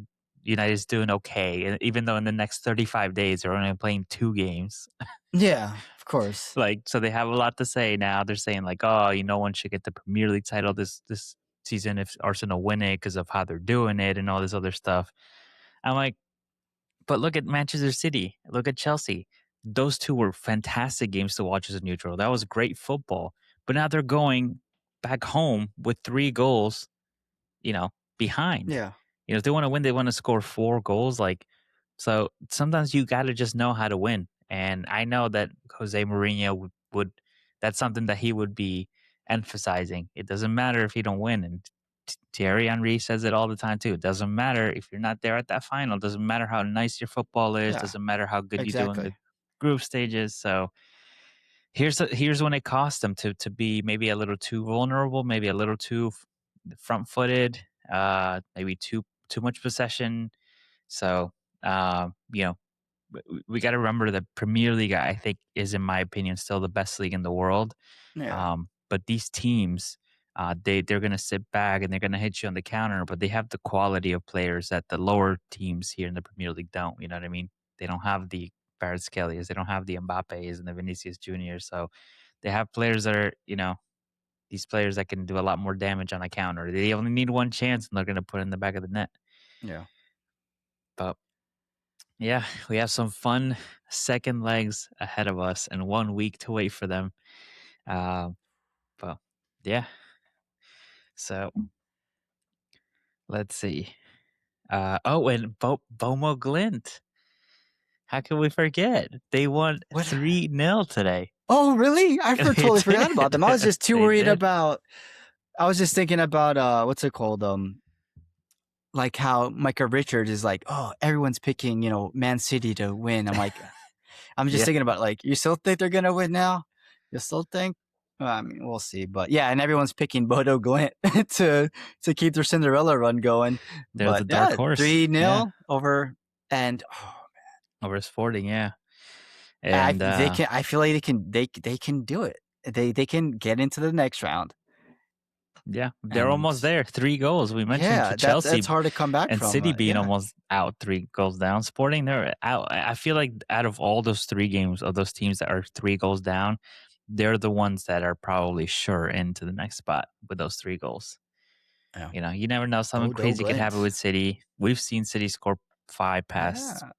Speaker 1: United is doing okay, and even though in the next 35 days they're only playing 2 games.
Speaker 2: Yeah, of course.
Speaker 1: Like, so they have a lot to say now. They're saying like, oh, no one should get the Premier League title this season if Arsenal win it because of how they're doing it and all this other stuff. I'm like, but look at Manchester City, look at Chelsea. Those two were fantastic games to watch as a neutral. That was great football. But now they're going back home with 3 goals, behind.
Speaker 2: Yeah.
Speaker 1: If they want to win, they want to score 4 goals. Like, so sometimes you got to just know how to win. And I know that Jose Mourinho would that's something that he would be emphasizing. It doesn't matter if you don't win. And Thierry Henry says it all the time too. It doesn't matter if you're not there at that final. It doesn't matter how nice your football is.
Speaker 2: Yeah.
Speaker 1: Doesn't matter how good you do in the
Speaker 2: Exactly.
Speaker 1: group stages. So here's when it cost them to be maybe a little too vulnerable, maybe a little too front footed, maybe too much possession. So we got to remember that Premier League, I think, is in my opinion still the best league in the world.
Speaker 2: Yeah.
Speaker 1: But these teams, they're gonna sit back and they're gonna hit you on the counter, but they have the quality of players that the lower teams here in the Premier League don't. You know what I mean? They don't have the Kvaratskhelia, they don't have the Mbappes and the Vinicius Juniors. So they have players that are, these players that can do a lot more damage on a counter. They only need one chance and they're gonna put it in the back of the net.
Speaker 2: Yeah.
Speaker 1: But yeah, we have some fun second legs ahead of us and 1 week to wait for them. Um, but yeah, so let's see. And Bomo Glint. How can we forget? They won
Speaker 2: What?
Speaker 1: 3-0 today.
Speaker 2: Oh, really?
Speaker 1: They
Speaker 2: Totally forgot about
Speaker 1: did.
Speaker 2: them. I was just too
Speaker 1: They
Speaker 2: worried
Speaker 1: did.
Speaker 2: about. I was just thinking about what's it called? Like how Micah Richards is like, oh, everyone's picking, Man City to win. I'm just
Speaker 1: Yeah,
Speaker 2: thinking about like, you still think they're gonna win now? You still think? Well, I mean, we'll see. But yeah, and everyone's picking Bodo Glint to keep their Cinderella run going.
Speaker 1: they're
Speaker 2: But
Speaker 1: the dark
Speaker 2: yeah,
Speaker 1: horse.
Speaker 2: three
Speaker 1: Yeah,
Speaker 2: nil over, and oh,
Speaker 1: over Sporting. Yeah,
Speaker 2: I
Speaker 1: and
Speaker 2: they can. I feel like they can do it. They can get into the next round,
Speaker 1: yeah, they're
Speaker 2: and
Speaker 1: almost there. 3 goals. We mentioned
Speaker 2: yeah, that's
Speaker 1: Chelsea
Speaker 2: hard to come back
Speaker 1: and
Speaker 2: from.
Speaker 1: City being
Speaker 2: Yeah,
Speaker 1: almost out 3 goals down. Sporting, they're out. I feel like out of all those 3 games of those teams that are 3 goals down, they're the ones that are probably sure into the next spot with those 3 goals.
Speaker 2: yeah.
Speaker 1: You never know. Something
Speaker 2: Bodo
Speaker 1: crazy could happen
Speaker 2: Glint.
Speaker 1: with City. We've seen City score 5 past
Speaker 2: Yeah.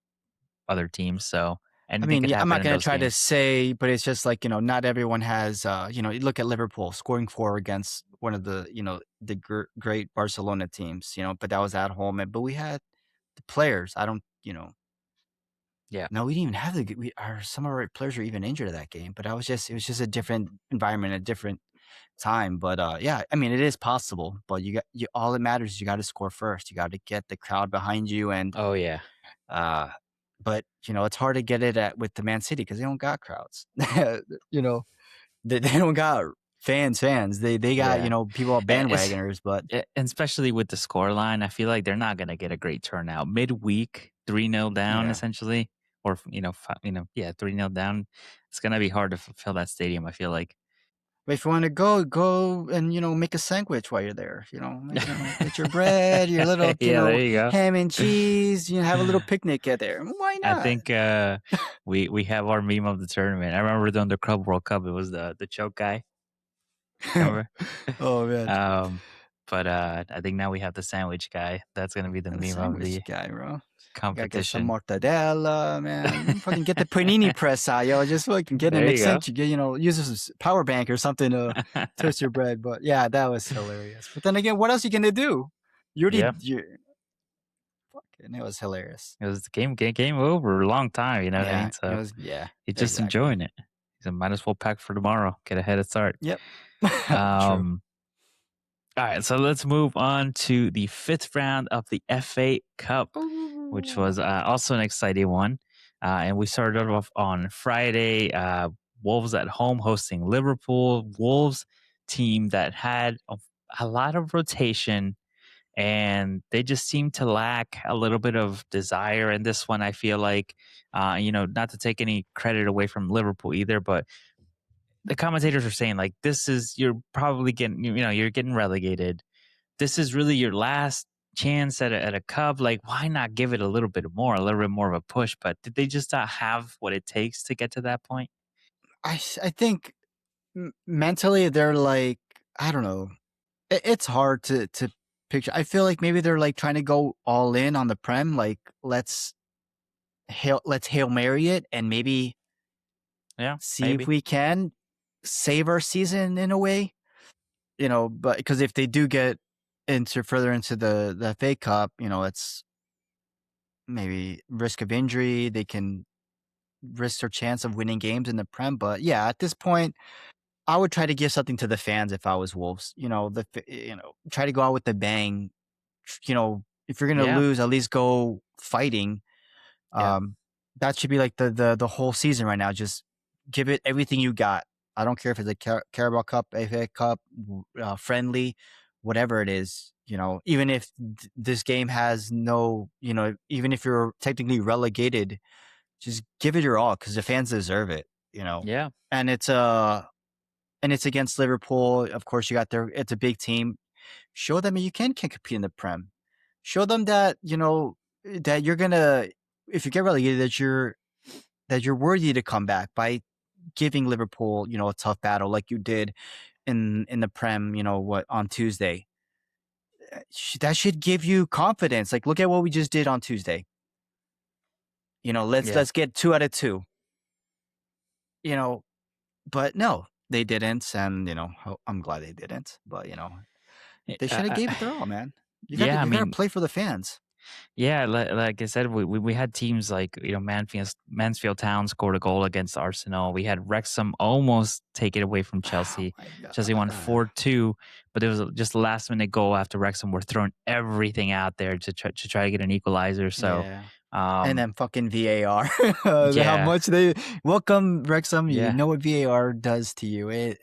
Speaker 1: other teams, so
Speaker 2: I
Speaker 1: anything
Speaker 2: mean,
Speaker 1: could
Speaker 2: yeah, I'm
Speaker 1: happen
Speaker 2: not
Speaker 1: in
Speaker 2: gonna
Speaker 1: those
Speaker 2: try to
Speaker 1: games.
Speaker 2: say, but it's just like, not everyone has, you look at Liverpool scoring 4 against one of the, the great Barcelona teams, but that was at home. But we had the players. I don't,
Speaker 1: Yeah.
Speaker 2: no, we didn't even have some of our players were even injured at that game. But it was just a different environment, a different time. But yeah, I mean, it is possible. But all that matters is you got to score first. You got to get the crowd behind you, and
Speaker 1: Oh yeah.
Speaker 2: uh, but it's hard to get it with the Man City because they don't got crowds. you know, they don't got fans. They got
Speaker 1: Yeah.
Speaker 2: people
Speaker 1: It's
Speaker 2: bandwagoners. But
Speaker 1: and especially with the score line, I feel like they're not gonna get a great turnout. Midweek, 3-0 down
Speaker 2: yeah,
Speaker 1: essentially, or yeah, 3-0 down. It's gonna be hard to fill that stadium. I feel like.
Speaker 2: but if you want to go and make a sandwich while you're there. Get your bread, your little
Speaker 1: Yeah, there you go.
Speaker 2: ham and cheese. Have a little picnic at there. Why
Speaker 1: I
Speaker 2: not?
Speaker 1: think we have our meme of the tournament. I remember during the Club World Cup, it was the choke guy. Remember?
Speaker 2: Oh man,
Speaker 1: Um, but I think now we have the sandwich guy. That's gonna be the
Speaker 2: the
Speaker 1: meme of
Speaker 2: sandwich
Speaker 1: the
Speaker 2: guy, bro. You gotta get some
Speaker 1: competition.
Speaker 2: mortadella, man. Fucking get the panini press out, yo. Just fucking get an
Speaker 1: There you go.
Speaker 2: extension. Use a power bank or something to toast your bread. But yeah, that was hilarious. But then again, what else you gonna do?
Speaker 1: Yeah,
Speaker 2: You fucking, it was hilarious.
Speaker 1: it was game over a long time. You know what I
Speaker 2: Yeah,
Speaker 1: mean?
Speaker 2: it
Speaker 1: So
Speaker 2: was. Yeah,
Speaker 1: you're just
Speaker 2: exactly.
Speaker 1: enjoying it. So might as well pack for tomorrow. Get a head start.
Speaker 2: Yep. True.
Speaker 1: Um, all right, so let's move on to the fifth round of the FA Cup, which
Speaker 2: Ooh.
Speaker 1: was also an exciting one. And we started off on Friday. Wolves at home hosting Liverpool. Wolves team that had a lot of rotation, and they just seem to lack a little bit of desire in this one. I feel like, not to take any credit away from Liverpool either, but the commentators are saying like this is you're probably getting you're getting relegated. This is really your last chance at a cup. Like, why not give it a little bit more, a little bit more of a push? But did they just not have what it takes to get to that point?
Speaker 2: I think mentally they're like, I don't know. It's hard to picture. I feel like maybe they're like trying to go all in on the Prem. Like let's Hail Mary it and maybe
Speaker 1: Yeah,
Speaker 2: see if
Speaker 1: maybe.
Speaker 2: we can save our season in a way. But because if they do get into further into the FA Cup, it's maybe risk of injury. They can risk their chance of winning games in the Prem. But yeah, at this point, I would try to give something to the fans if I was Wolves. Try to go out with the bang. If you're gonna
Speaker 1: Yeah,
Speaker 2: lose, at least go fighting.
Speaker 1: yeah,
Speaker 2: Um, that should be like the whole season right now. Just give it everything you got. I don't care if it's a Carabao Cup, FA Cup, friendly, whatever it is. Even if this game has no, even if you're technically relegated, just give it your all because the fans deserve it.
Speaker 1: yeah,
Speaker 2: And it's and it's against Liverpool. Of course, you got their. It's a big team. Show them you can compete in the Prem. Show them that that you're gonna if you get relegated that you're worthy to come back by giving Liverpool a tough battle like you did in the Prem. What on Tuesday that should give you confidence. Like look at what we just did on Tuesday. Let's
Speaker 1: Yeah.
Speaker 2: let's get 2 out of 2. You know, but no, they didn't, and I'm glad they didn't. But they should have gave it their all, man. You got to
Speaker 1: Yeah, I
Speaker 2: you got to
Speaker 1: mean,
Speaker 2: play for the fans.
Speaker 1: yeah, like I said, we had teams like Mansfield Town scored a goal against Arsenal. We had Wrexham almost take it away from
Speaker 2: Oh
Speaker 1: Chelsea.
Speaker 2: my
Speaker 1: Chelsea won
Speaker 2: god.
Speaker 1: 4-2, but it was just a last minute goal after Wrexham were throwing everything out there to try to get an equalizer. So,
Speaker 2: Yeah. And
Speaker 1: um,
Speaker 2: then fucking VAR. How
Speaker 1: yeah,
Speaker 2: much they welcome Wrexham. You
Speaker 1: yeah.
Speaker 2: know what VAR does to you. It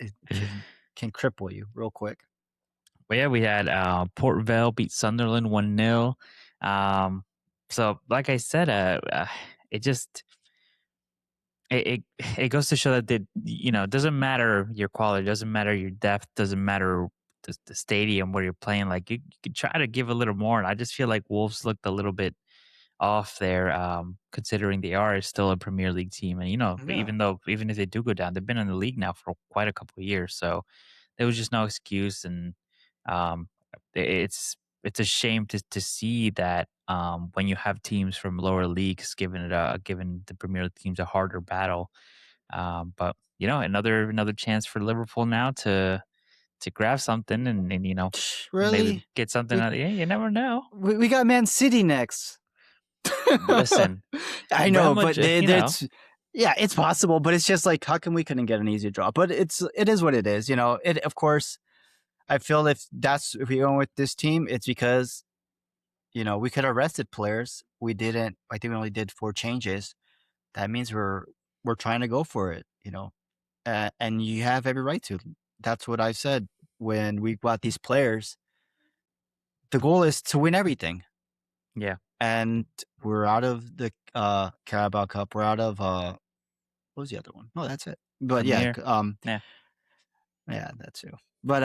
Speaker 2: can cripple you real quick.
Speaker 1: But yeah, we had Port Vale beat Sunderland 1-0. Um, so, like I said, it just it goes to show that it doesn't matter your quality, doesn't matter your depth, doesn't matter the stadium where you're playing. Like you could try to give a little more, and I just feel like Wolves looked a little bit off there, considering they are still a Premier League team, and
Speaker 2: Yeah.
Speaker 1: even if they do go down, they've been in the league now for quite a couple of years, so there was just no excuse, and um, it's a shame to see that when you have teams from lower leagues giving the Premier League teams a harder battle. But another chance for Liverpool now to grab something and maybe
Speaker 2: Really?
Speaker 1: get something
Speaker 2: We
Speaker 1: out. Yeah, you never know.
Speaker 2: we got Man City next.
Speaker 1: Listen,
Speaker 2: I
Speaker 1: Real
Speaker 2: know, but
Speaker 1: Madrid,
Speaker 2: it's yeah, it's possible, but it's just like how come we couldn't get an easy draw? But it is what it is. It of course I feel if we go with this team, it's because we could have rested players. We didn't. I think we only did 4 changes. That means we're trying to go for it. And you have every right to. That's what I said when we bought these players. The goal is to win everything,
Speaker 1: yeah,
Speaker 2: and we're out of the Carabao Cup. We're out of what was the other one? No, that's it. But yeah,
Speaker 1: Premier, yeah,
Speaker 2: yeah, that too. But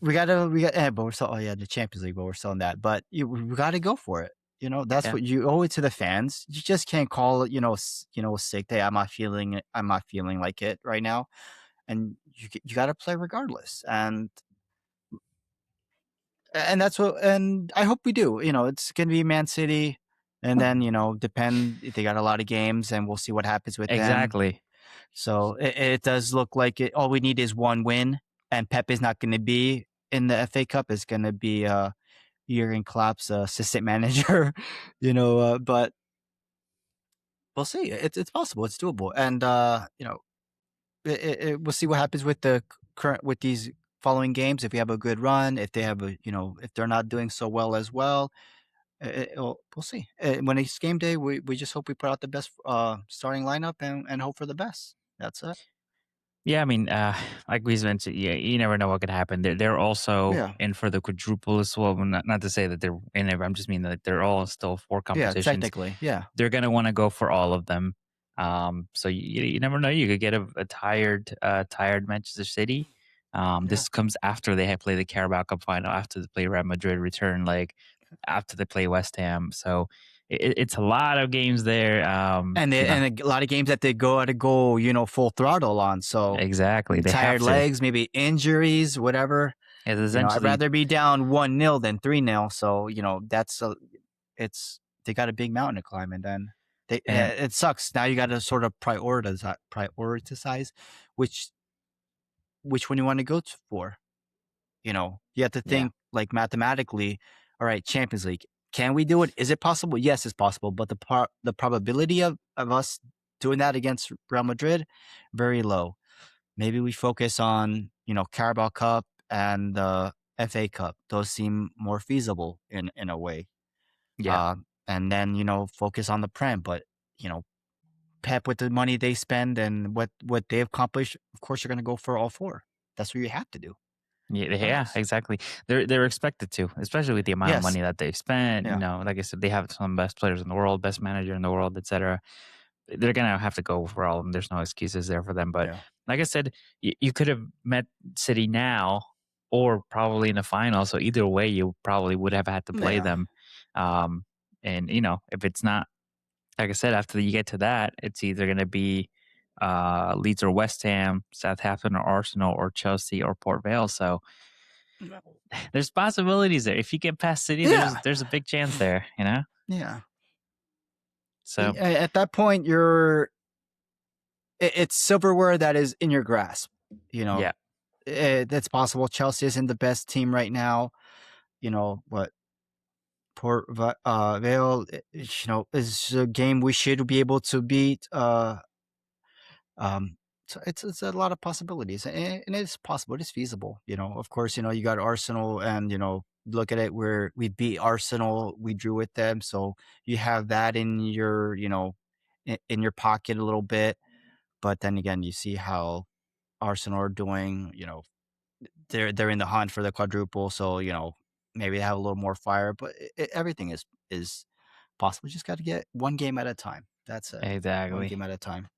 Speaker 2: but we're still, oh yeah, the Champions League, but we're still in that. But we got to go for it. That's
Speaker 1: yeah.
Speaker 2: what you owe it to the fans. You just can't call it, a sick day. I'm not feeling like it right now, and you got to play regardless. And that's what, and I hope we do. It's gonna be Man City, and then depend if they got a lot of games, and we'll see what happens with them.
Speaker 1: Exactly.
Speaker 2: So it does look like it. All we need is one win, and Pep is not going to be in the FA Cup. It's going to be Jurgen Klopp's assistant manager, but we'll see. It's possible. It's doable, and we'll see what happens with the current with these following games. If we have a good run, if they have if they're not doing so well as well, we'll see. When it's game day, we just hope we put out the best starting lineup and hope for the best. That's it.
Speaker 1: Yeah, I mean, like we mentioned, yeah, you never know what could happen. They're also
Speaker 2: Yeah.
Speaker 1: in for the quadruple as well. Well, not to say that they're in it. I'm just mean that they're all still four
Speaker 2: Yeah,
Speaker 1: competitions.
Speaker 2: technically, yeah.
Speaker 1: They're gonna want to go for all of them. So you never know. You could get a tired Manchester City.
Speaker 2: Yeah.
Speaker 1: This comes after they have played the Carabao Cup final, after they play Real Madrid return leg, after they play West Ham. So it's a lot of games there.
Speaker 2: And a lot of games that they go, full throttle on, so
Speaker 1: Exactly. They have
Speaker 2: tired
Speaker 1: to.
Speaker 2: legs, maybe injuries, whatever.
Speaker 1: It's
Speaker 2: I'd
Speaker 1: essentially,
Speaker 2: rather be down 1-0 than 3-0, so, that's it's they got a big mountain to climb, and then
Speaker 1: and
Speaker 2: it sucks. Now you gotta sort of prioritize which one you wanna go t for. You have to
Speaker 1: yeah,
Speaker 2: think like mathematically. All right, Champions League. Can we do it? Is it possible? Yes, it's possible. But the probability of us doing that against Real Madrid, very low. Maybe we focus on, Carabao Cup and the FA Cup. Those seem more feasible in a way.
Speaker 1: yeah,
Speaker 2: And then, focus on the Prem. But, you know, Pep with the money they spend and what they accomplish, of course you're gonna go for all four. That's what you have to do.
Speaker 1: yeah,
Speaker 2: What
Speaker 1: yeah,
Speaker 2: else?
Speaker 1: exactly. They're expected to, especially with the amount of
Speaker 2: Yes.
Speaker 1: money that they've spent.
Speaker 2: Yeah.
Speaker 1: Like I said, they have some best players in the world, best manager in the world, etc. They're gonna have to go for all of them. There's no excuses there for them. But
Speaker 2: Yeah.
Speaker 1: like I said, you could have met City now or probably in the final. So either way, you probably would have had to play
Speaker 2: Yeah.
Speaker 1: them. Um, and if it's not, like I said, after you get to that, it's either going to be Leeds or West Ham, Southampton or Arsenal or Chelsea or Port Vale. So there's possibilities there. If you get past City,
Speaker 2: Yeah.
Speaker 1: there's a big chance there.
Speaker 2: Yeah.
Speaker 1: So
Speaker 2: At that point, it's silverware that is in your grasp. You know,
Speaker 1: yeah,
Speaker 2: it's possible Chelsea isn't the best team right now. But Vale, is a game we should be able to beat. Um, so it's a lot of possibilities, and it's possible. It's feasible. Of course, you got Arsenal, and look at it where we beat Arsenal, we drew with them, so you have that in your in your pocket a little bit. But then again, you see how Arsenal are doing. They're in the hunt for the quadruple, so maybe they have a little more fire. But everything is possible. Just got to get one game at a time. That's it. One
Speaker 1: exactly.
Speaker 2: game at a time.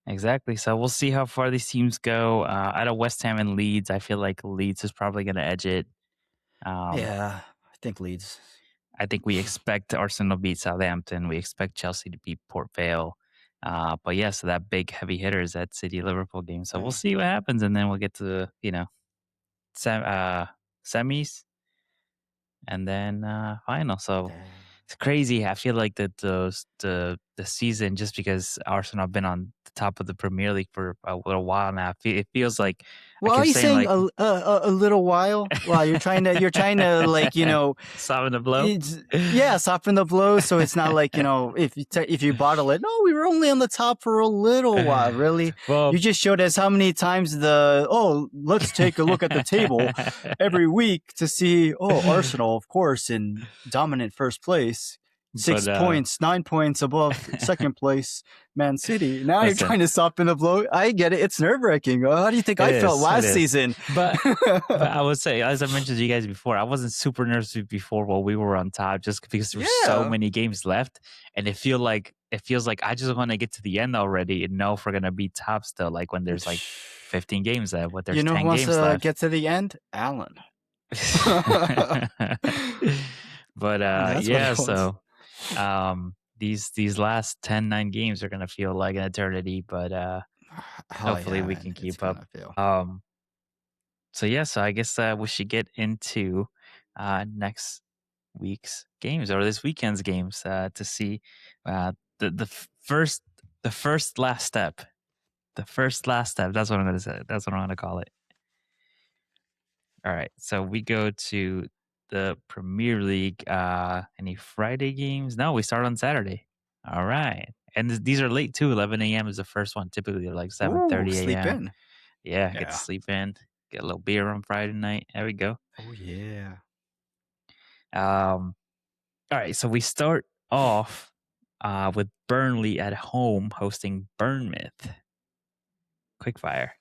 Speaker 1: Exactly. So we'll see how far these teams go. Out of West Ham and Leeds, I feel like Leeds is probably going to edge it. Um,
Speaker 2: Yeah, I think Leeds.
Speaker 1: I think we expect Arsenal to beat Southampton. We expect Chelsea to beat Port Vale. But yeah, so that big heavy hitter is that City Liverpool game. So we'll
Speaker 2: Yeah.
Speaker 1: see what happens, and then we'll get to semis and then final. So
Speaker 2: Dang.
Speaker 1: it's crazy. I feel like that the season, just because Arsenal have been on the top of the Premier League for a little while now, it feels like I
Speaker 2: Well, are
Speaker 1: kept
Speaker 2: you
Speaker 1: saying
Speaker 2: saying
Speaker 1: like
Speaker 2: a little while? Well, you're trying to like
Speaker 1: soften the blow.
Speaker 2: it's yeah, soften the blow, so it's not like if you bottle it. No, we were only on the top for a little while. Really, you
Speaker 1: Well,
Speaker 2: just showed us how many times let's take a look at the table every week to see. Oh, Arsenal, of course, in dominant first place.
Speaker 1: but
Speaker 2: 6 points, 9 points above second place, Man City. Now you're
Speaker 1: listen,
Speaker 2: trying to soften the blow. I get it. It's nerve wracking. How do you think
Speaker 1: it
Speaker 2: I felt
Speaker 1: is, it
Speaker 2: last
Speaker 1: is.
Speaker 2: season?
Speaker 1: But I would say, as I mentioned to you guys before, I wasn't super nervous before while we were on top, just because there were so
Speaker 2: Yeah.
Speaker 1: many games left, and it feels like I just want to get to the end already and know if we're gonna be top still. Like when there's like 15 games left, but
Speaker 2: You
Speaker 1: there's
Speaker 2: know who
Speaker 1: 10
Speaker 2: wants
Speaker 1: games
Speaker 2: to
Speaker 1: left.
Speaker 2: get to the end? Alan.
Speaker 1: But
Speaker 2: That's what he
Speaker 1: yeah,
Speaker 2: wants.
Speaker 1: so these last 10-9 games are gonna feel like an eternity, but
Speaker 2: Oh
Speaker 1: hopefully
Speaker 2: yeah,
Speaker 1: we
Speaker 2: man.
Speaker 1: can
Speaker 2: It's
Speaker 1: keep up.
Speaker 2: gonna feel.
Speaker 1: Um so yeah, so I guess we should get into next week's games or this weekend's games to see uh, first the first last step. The first last step. That's what I'm gonna say. That's what I'm gonna call it. All right. So we go to the Premier League. Any Friday games? No, we start on Saturday. All right. And these are late too. 11 a.m. is the first one. Typically they're like
Speaker 2: Ooh,
Speaker 1: 7:30
Speaker 2: sleep
Speaker 1: a.m.
Speaker 2: in.
Speaker 1: Yeah, get to
Speaker 2: Yeah.
Speaker 1: sleep in, get a little beer on Friday night. There we go.
Speaker 2: Oh yeah.
Speaker 1: Um, all right, so we start off with Burnley at home hosting Bournemouth. Quickfire.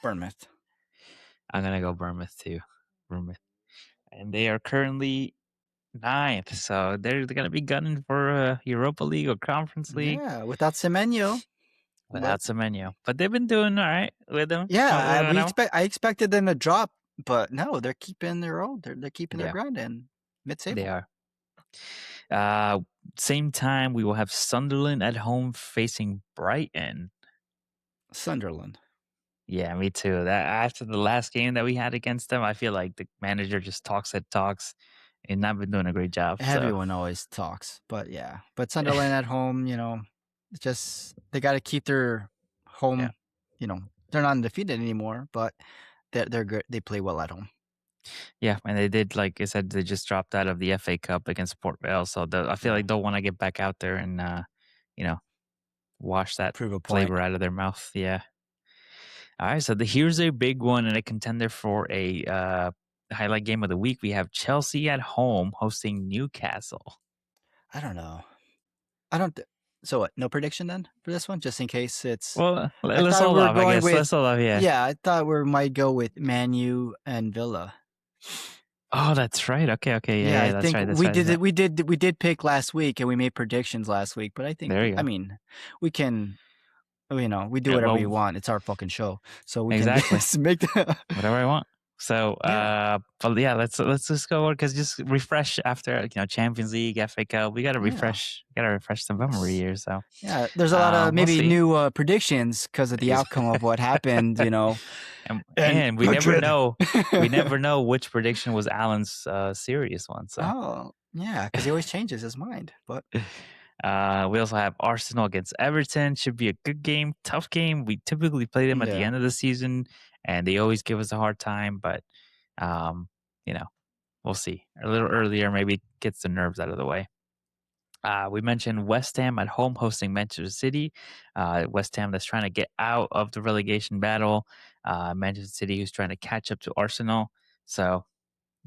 Speaker 2: Bournemouth.
Speaker 1: I'm gonna go Bournemouth too. Bournemouth, and they are currently ninth, so they're gonna be gunning for Europa League or Conference League
Speaker 2: Yeah, without Semenyo, but
Speaker 1: without Semenyo. But they've been doing all right with them.
Speaker 2: yeah,
Speaker 1: You
Speaker 2: we
Speaker 1: know,
Speaker 2: expect. I expected them to drop, but no, they're keeping their own. They're keeping their
Speaker 1: yeah,
Speaker 2: ground in
Speaker 1: they
Speaker 2: mid-table.
Speaker 1: are. Uh, Same time we will have Sunderland at home facing Brighton.
Speaker 2: Sunderland.
Speaker 1: Yeah, me too. That after the last game that we had against them, I feel like the manager just talks and talks and not been doing a great job. So
Speaker 2: Everyone always talks, but yeah. But Sunderland at home, it's just they got to keep their
Speaker 1: yeah.
Speaker 2: home. They're not undefeated anymore, but they're good. They play well at home.
Speaker 1: Yeah, and they did, like I said, they just dropped out of the FA Cup against Port Vale. So I feel
Speaker 2: Yeah,
Speaker 1: like they'll want to get back out there and you know, wash that
Speaker 2: prove a point.
Speaker 1: flavor out of their mouth. Yeah. All right. So here's a big one and a contender for a highlight game of the week. We have Chelsea at home hosting Newcastle.
Speaker 2: I don't know. I don't. So what? No prediction then for this one, just in case it's.
Speaker 1: Well,
Speaker 2: I
Speaker 1: let's
Speaker 2: thought we
Speaker 1: hold
Speaker 2: were
Speaker 1: off, I
Speaker 2: going
Speaker 1: guess.
Speaker 2: with.
Speaker 1: Let's hold off. Yeah.
Speaker 2: Yeah, I thought we might go with Manu and Villa.
Speaker 1: Oh, that's right. Okay. Okay.
Speaker 2: Yeah,
Speaker 1: Yeah.
Speaker 2: I
Speaker 1: Yeah. That's
Speaker 2: think
Speaker 1: right. That's
Speaker 2: we
Speaker 1: right. That's
Speaker 2: did
Speaker 1: right.
Speaker 2: it. We did pick last week, and we made predictions last week. But I think
Speaker 1: There you
Speaker 2: I
Speaker 1: go.
Speaker 2: mean, we can. we do whatever we
Speaker 1: Well,
Speaker 2: want. It's our fucking show, so we can
Speaker 1: exactly.
Speaker 2: just make the
Speaker 1: Whatever I want. So,
Speaker 2: yeah,
Speaker 1: but yeah, let's just go because just refresh after Champions League, FA Cup.
Speaker 2: yeah.
Speaker 1: We gotta refresh the memory
Speaker 2: Yes.
Speaker 1: here. So,
Speaker 2: Yeah, there's a lot of
Speaker 1: we'll
Speaker 2: maybe
Speaker 1: see.
Speaker 2: new predictions because of the
Speaker 1: Ex-
Speaker 2: outcome of what happened, and
Speaker 1: and
Speaker 2: Madrid.
Speaker 1: we never know which prediction was Alan's serious one. So,
Speaker 2: Oh, yeah, because he always changes his mind. But
Speaker 1: we also have Arsenal against Everton. Should be a good game, tough game. We typically play them at the
Speaker 2: yeah,
Speaker 1: end of the season, and they always give us a hard time. But, um, you know, we'll see. A little earlier, maybe gets the nerves out of the way. We mentioned West Ham at home hosting Manchester City. West Ham that's trying to get out of the relegation battle. Manchester City who's trying to catch up to Arsenal. So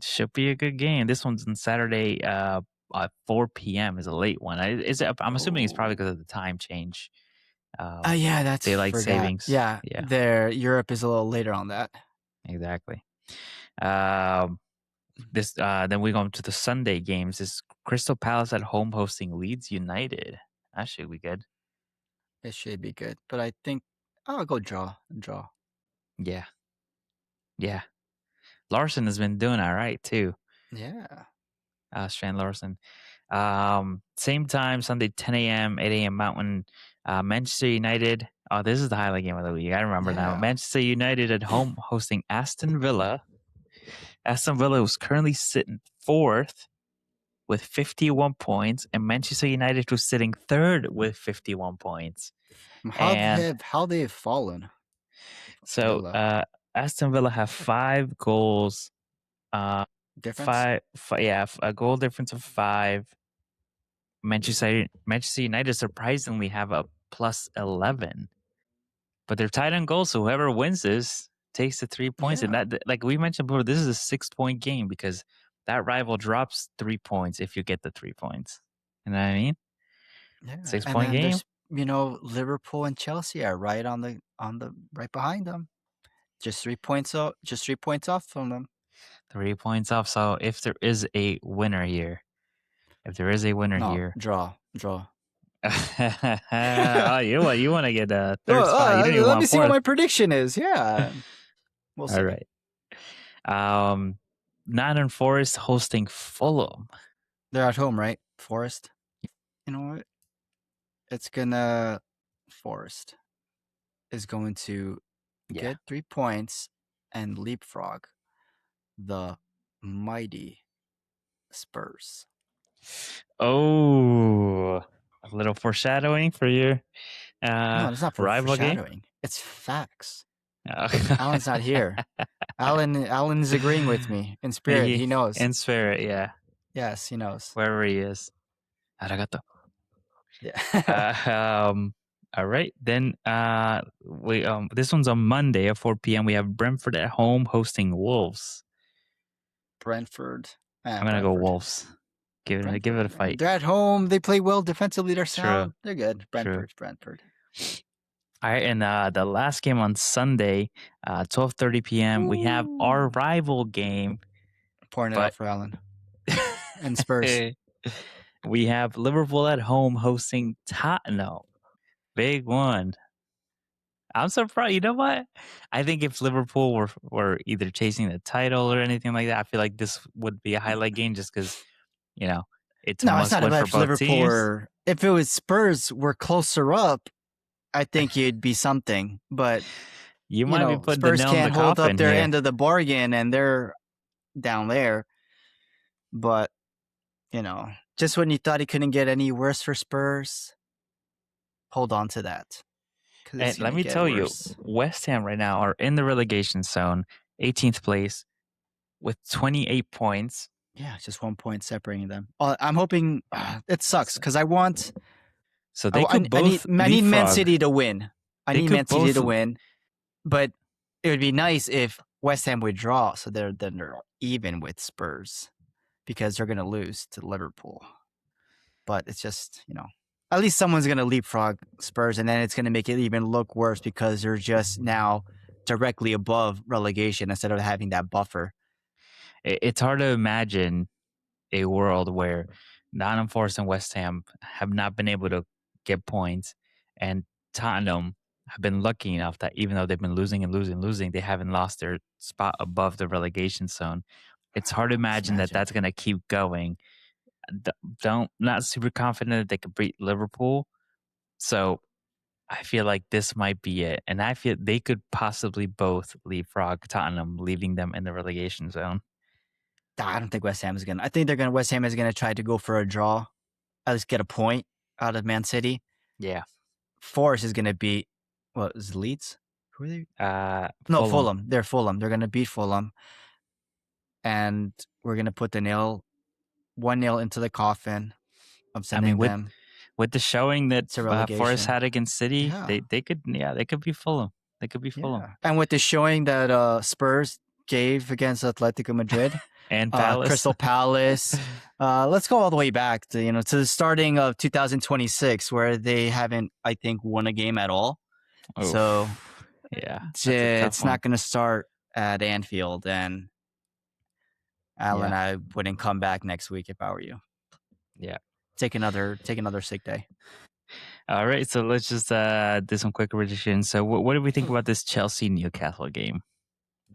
Speaker 1: should be a good game. This one's on Saturday at 4 p.m. is a late one. I'm assuming it's probably
Speaker 2: oh,
Speaker 1: because of the time change. Um,
Speaker 2: yeah, that's
Speaker 1: daylight
Speaker 2: forgot.
Speaker 1: savings.
Speaker 2: Yeah,
Speaker 1: Yeah,
Speaker 2: there Europe is a little later on that.
Speaker 1: exactly. Um, this then we go to the Sunday games. This Crystal Palace at home hosting Leeds United. That should be good.
Speaker 2: It should be good, but I think I'll go draw.
Speaker 1: Yeah, yeah. Larson has been doing all right too.
Speaker 2: Yeah,
Speaker 1: Strand Larson. Same time, Sunday, 10 a.m., 8 a.m. Mountain. Manchester United. Oh, this is the highlight game of the week. I remember now.
Speaker 2: yeah.
Speaker 1: Manchester United at home hosting Aston Villa. Aston Villa was currently sitting fourth with 51 points, and Manchester United was sitting third with 51 points. And
Speaker 2: How they've fallen,
Speaker 1: so
Speaker 2: Villa
Speaker 1: Aston Villa have 5 goals. Uh,
Speaker 2: difference.
Speaker 1: yeah, a goal difference of 5. Manchester United surprisingly have a plus 11, but they're tied on goals. So whoever wins this takes the 3 points, and
Speaker 2: Yeah,
Speaker 1: that, like we mentioned before, this is a 6 point game because that rival drops 3 points if you get the 3 points. You know what I mean?
Speaker 2: yeah,
Speaker 1: Six
Speaker 2: and
Speaker 1: point
Speaker 2: then
Speaker 1: game,
Speaker 2: there's Liverpool and Chelsea are right on the right behind them. Just 3 points off. Just 3 points off from them.
Speaker 1: 3 points off. So if there is a winner here, if there is a winner
Speaker 2: No,
Speaker 1: here,
Speaker 2: draw.
Speaker 1: oh, you want to get a third
Speaker 2: Well,
Speaker 1: spot? You don't even
Speaker 2: let me
Speaker 1: want
Speaker 2: see what
Speaker 1: fourth.
Speaker 2: my prediction is. Yeah, we'll
Speaker 1: All
Speaker 2: see.
Speaker 1: right. Um, Nottingham Forest hosting Fulham.
Speaker 2: They're at home, right? Forest. You know what? It's gonna Forest is going to
Speaker 1: Yeah.
Speaker 2: get 3 points and leapfrog the mighty Spurs.
Speaker 1: Oh, a little foreshadowing for your
Speaker 2: No, it's not
Speaker 1: rival game.
Speaker 2: foreshadowing. It's facts.
Speaker 1: Oh.
Speaker 2: Alan's not here. Alan's agreeing with me in spirit. He knows.
Speaker 1: In spirit, yeah,
Speaker 2: Yes, he knows.
Speaker 1: wherever he is. Arigato.
Speaker 2: Yeah.
Speaker 1: All right, then we this one's on Monday at 4 p.m. We have Brentford at home hosting Wolves.
Speaker 2: Brentford.
Speaker 1: I'm gonna go
Speaker 2: Brentford.
Speaker 1: Wolves. Give it a
Speaker 2: Brentford.
Speaker 1: fight.
Speaker 2: They're at home. They play well defensively. They're
Speaker 1: True,
Speaker 2: sound. They're good.
Speaker 1: true.
Speaker 2: Brentford.
Speaker 1: All right, and the last game on Sunday, 12:30 p.m. We have our
Speaker 2: Ooh.
Speaker 1: rival game,
Speaker 2: Pouring it out
Speaker 1: but
Speaker 2: for Alan. And Spurs.
Speaker 1: we have Liverpool at home hosting Tottenham. Big one. I'm surprised. You know what? I think if Liverpool were either chasing the title or anything like that, I feel like this would be a highlight game just because, you know, it's a
Speaker 2: No, it's
Speaker 1: must
Speaker 2: not
Speaker 1: win
Speaker 2: about
Speaker 1: for
Speaker 2: if
Speaker 1: both
Speaker 2: Liverpool
Speaker 1: teams.
Speaker 2: or if it was Spurs were closer up, I think it'd be something. But
Speaker 1: You might be putting the
Speaker 2: Spurs
Speaker 1: nail in the
Speaker 2: can't hold up
Speaker 1: coffin
Speaker 2: their
Speaker 1: here.
Speaker 2: end of the bargain and they're down there. But, just when you thought it couldn't get any worse for Spurs, hold on to that. Because it's
Speaker 1: And let
Speaker 2: gonna
Speaker 1: me
Speaker 2: get
Speaker 1: tell you,
Speaker 2: worse.
Speaker 1: West Ham right now are in the relegation zone, 18th place with 28 points.
Speaker 2: Yeah, just 1 point separating them. I'm hoping it sucks because
Speaker 1: So they could both
Speaker 2: I need Man
Speaker 1: leapfrog.
Speaker 2: City to win. I
Speaker 1: They
Speaker 2: need
Speaker 1: could
Speaker 2: Man City
Speaker 1: both.
Speaker 2: to win, but it would be nice if West Ham would draw, so they're even with Spurs because they're gonna lose to Liverpool. But it's just at least someone's gonna leapfrog Spurs, and then it's gonna make it even look worse because they're just now directly above relegation instead of having that buffer.
Speaker 1: It's hard to imagine a world where Nottingham Forest and West Ham have not been able to get points, and Tottenham have been lucky enough that even though they've been losing and losing and losing, they haven't lost their spot above the relegation zone. It's hard to
Speaker 2: Just
Speaker 1: imagine that
Speaker 2: imagine.
Speaker 1: that's going to keep going. D- Don't not super confident that they could beat Liverpool. So I feel like this might be it, and I feel they could possibly both leapfrog Tottenham, leaving them in the relegation zone.
Speaker 2: I don't think West Ham is gonna. I think they're gonna. West Ham is gonna try to go for a draw, at least get a point out of Man City.
Speaker 1: Yeah,
Speaker 2: Forest is gonna beat what is it, Leeds? Who are they? No,
Speaker 1: Fulham.
Speaker 2: Fulham. They're Fulham. They're gonna beat Fulham, and we're gonna put the 1-0 into the coffin of
Speaker 1: I mean,
Speaker 2: sending them
Speaker 1: with the showing that
Speaker 2: to
Speaker 1: Forest
Speaker 2: relegation.
Speaker 1: had against City,
Speaker 2: Yeah,
Speaker 1: they could be Fulham. They could be Fulham
Speaker 2: yeah. And with the showing that Spurs gave against Atletico Madrid,
Speaker 1: and Palace.
Speaker 2: Crystal Palace. Let's go all the way back to to the starting of 2026, where they haven't, I think, won a game at all. So
Speaker 1: Oof. Yeah, that's a tough
Speaker 2: it's
Speaker 1: one.
Speaker 2: not going to start at Anfield. And Alan,
Speaker 1: Yeah,
Speaker 2: I wouldn't come back next week if I were you.
Speaker 1: yeah.
Speaker 2: Take another sick day.
Speaker 1: All right, so let's just do some quick predictions. So, what do we think about this Chelsea Newcastle game?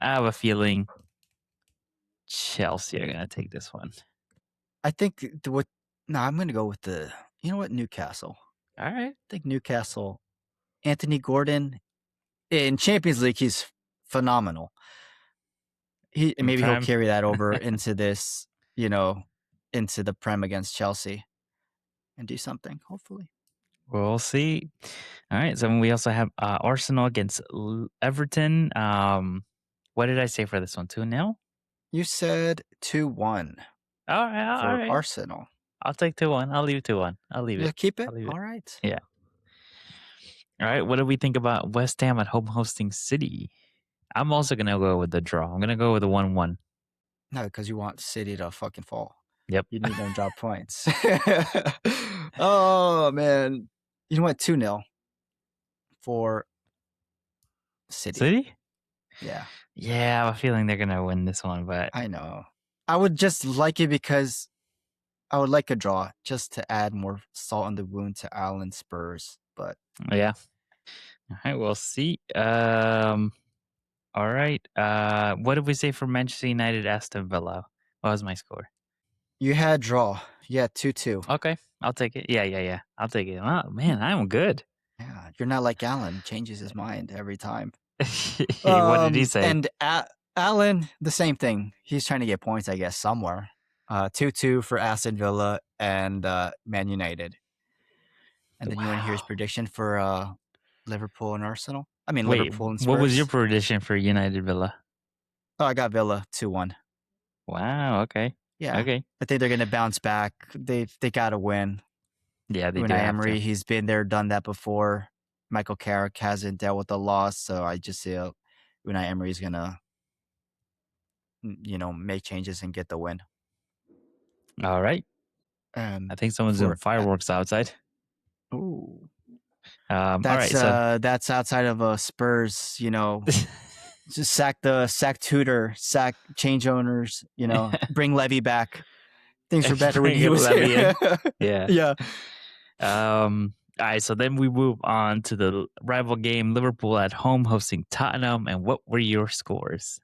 Speaker 1: I have a feeling Chelsea are gonna take this one.
Speaker 2: I think what. No, I'm going to go with the. You know what, Newcastle.
Speaker 1: All right.
Speaker 2: I think Newcastle. Anthony Gordon in Champions League, he's phenomenal.
Speaker 1: In
Speaker 2: Maybe he'll
Speaker 1: prime,
Speaker 2: carry that over into this, into the Prem against Chelsea and do something. Hopefully,
Speaker 1: we'll see. All right. So we also have Arsenal against Everton. What did I say for this one? 2-0.
Speaker 2: you said 2-1
Speaker 1: All right. All
Speaker 2: for
Speaker 1: right.
Speaker 2: Arsenal.
Speaker 1: I'll take 2-1. I'll leave 2-1. I'll leave
Speaker 2: You'll
Speaker 1: it.
Speaker 2: keep it.
Speaker 1: I'll leave it.
Speaker 2: All right.
Speaker 1: Yeah. All right. What do we think about West Ham at home hosting City? I'm also gonna go with the draw. I'm gonna go with the 1-1.
Speaker 2: No, because you want City to fucking fall.
Speaker 1: Yep.
Speaker 2: You need them to drop points. Oh man, you know what? 2-0 for City.
Speaker 1: City?
Speaker 2: Yeah,
Speaker 1: Yeah, I have a feeling they're gonna win this one, but
Speaker 2: I know. I would just like it because I would like a draw just to add more salt in the wound to Allen Spurs. But
Speaker 1: yeah. All right, we'll see. All right. What did we say for Manchester United Aston Villa? What was my score?
Speaker 2: you had draw. Yeah, 2-2.
Speaker 1: Okay, I'll take it. Yeah. I'll take it. Oh man, I'm good.
Speaker 2: Yeah, you're not like Allen. Changes his mind every time.
Speaker 1: What did he say?
Speaker 2: And Allen, the same thing. He's trying to get points, I guess, somewhere. 2-2 for Aston Villa and Man United. And then you want to hear his
Speaker 1: Wow.
Speaker 2: prediction for Liverpool and Arsenal? I mean,
Speaker 1: Wait,
Speaker 2: Liverpool and
Speaker 1: what was your
Speaker 2: Spurs.
Speaker 1: prediction for United Villa?
Speaker 2: Oh, I got Villa 2-1.
Speaker 1: Wow. Okay.
Speaker 2: Yeah,
Speaker 1: Okay.
Speaker 2: I think they're going to bounce back. They got to win.
Speaker 1: Yeah, they do
Speaker 2: Unai
Speaker 1: have to.
Speaker 2: Emery, he's been there, done that before. Michael Carrick hasn't dealt with the loss, so I just feel Unai Emery's gonna, make changes and get the win.
Speaker 1: All right. I think someone's doing
Speaker 2: For
Speaker 1: fireworks outside.
Speaker 2: ooh,
Speaker 1: All right. So
Speaker 2: that's outside of Spurs. Just sack Tudor, sack change owners. Bring Levy back. Things were better when
Speaker 1: bring
Speaker 2: he
Speaker 1: it
Speaker 2: was
Speaker 1: Levy in.
Speaker 2: here.
Speaker 1: Yeah.
Speaker 2: Yeah.
Speaker 1: All right, so then we move on to the rival game, Liverpool at home hosting Tottenham. And what were your scores?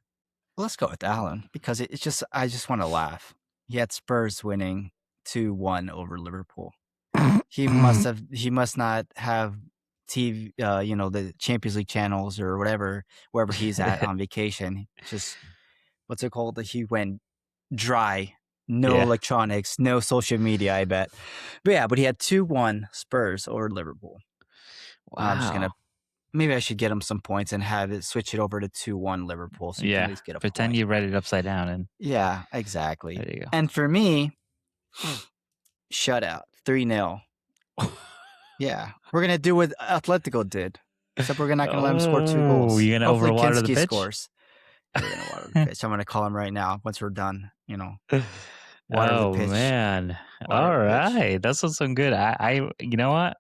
Speaker 2: Let's go with Allen because it's just I just want to laugh. He had Spurs winning 2-1 over Liverpool. He must not have TV, the Champions League channels or whatever, wherever he's at on vacation. Just what's it called? He went dry, no
Speaker 1: Yeah.
Speaker 2: electronics, no social media. I bet, but he had 2-1 Spurs over Liverpool. I'm just gonna
Speaker 1: Wow.
Speaker 2: maybe I should get him some points and have it switch it over to 2-1 Liverpool, so you can at
Speaker 1: Yeah.
Speaker 2: least get a
Speaker 1: Pretend
Speaker 2: point.
Speaker 1: you read it upside down and
Speaker 2: Yeah, exactly.
Speaker 1: there you
Speaker 2: And for me, shutout 3-0. Yeah, we're gonna do what Atletico did, except we're not
Speaker 1: go.
Speaker 2: gonna let him score 2 goals.
Speaker 1: You gonna
Speaker 2: Hopefully,
Speaker 1: overwater the
Speaker 2: Kinski
Speaker 1: pitch?
Speaker 2: scores. Yeah, we're gonna water the pitch. I'm gonna call him right now once we're done. Water the
Speaker 1: Oh
Speaker 2: pitch.
Speaker 1: man.
Speaker 2: Water
Speaker 1: All
Speaker 2: the pitch.
Speaker 1: right. That's what's so good. You know what?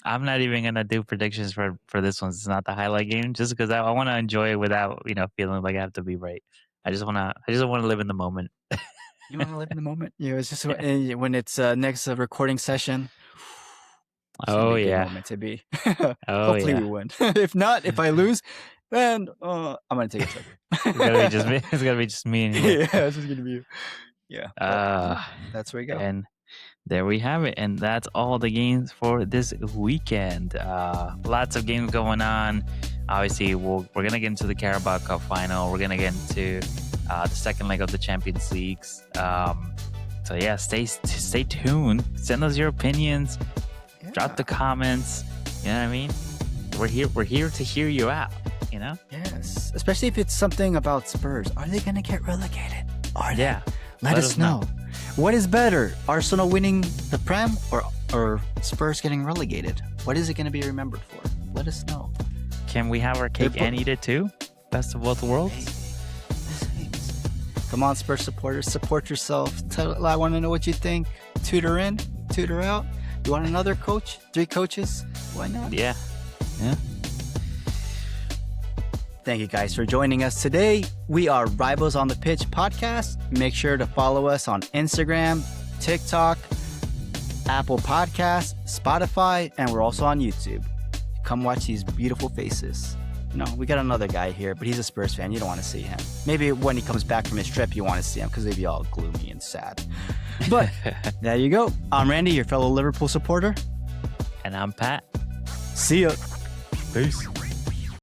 Speaker 1: I'm not even gonna do predictions for this one. It's not the highlight game, just because I want to enjoy it without feeling like I have to be right. I just wanna live in the moment.
Speaker 2: You want to live in the moment. It's just when it's next recording session. This would
Speaker 1: Oh
Speaker 2: be a good
Speaker 1: yeah.
Speaker 2: moment to be.
Speaker 1: Oh
Speaker 2: Hopefully we
Speaker 1: yeah.
Speaker 2: win. If not, if I lose, then I'm gonna take a trip.
Speaker 1: It's gonna be just me. It's gonna be just me in here.
Speaker 2: Yeah, this is gonna be you. Yeah, but
Speaker 1: Uh,
Speaker 2: yeah, that's where we go.
Speaker 1: and there we have it. And that's all the games for this weekend. Lots of games going on. Obviously, we're going to get into the Carabao Cup final. We're going to get into the second leg of the Champions Leagues. So, yeah, stay tuned. Send us your opinions.
Speaker 2: Yeah.
Speaker 1: Drop the comments. You know what I mean? We're here to hear you out, you know?
Speaker 2: Yes, especially if it's something about Spurs. Are they going to get relegated? Are they?
Speaker 1: Yeah.
Speaker 2: Let us know. What is better, Arsenal winning the Prem or Spurs getting relegated? What is it going to be remembered for? Let us know.
Speaker 1: Can we have our cake and eat it too? Best of both worlds?
Speaker 2: Hey. Come on, Spurs supporters. Support yourself. I want to know what you think. Tutor in, tutor out. You want another coach? 3 coaches? Why not?
Speaker 1: Yeah.
Speaker 2: Thank you guys for joining us today. We are Rivals on the Pitch podcast. Make sure to follow us on Instagram, TikTok, Apple Podcasts, Spotify, and we're also on YouTube. Come watch these beautiful faces. No, we got another guy here, but he's a Spurs fan. You don't want to see him. Maybe when he comes back from his trip, you want to see him because they'd be all gloomy and sad. But there you go. I'm Randy, your fellow Liverpool supporter.
Speaker 1: And I'm Pat.
Speaker 2: See ya.
Speaker 1: Peace.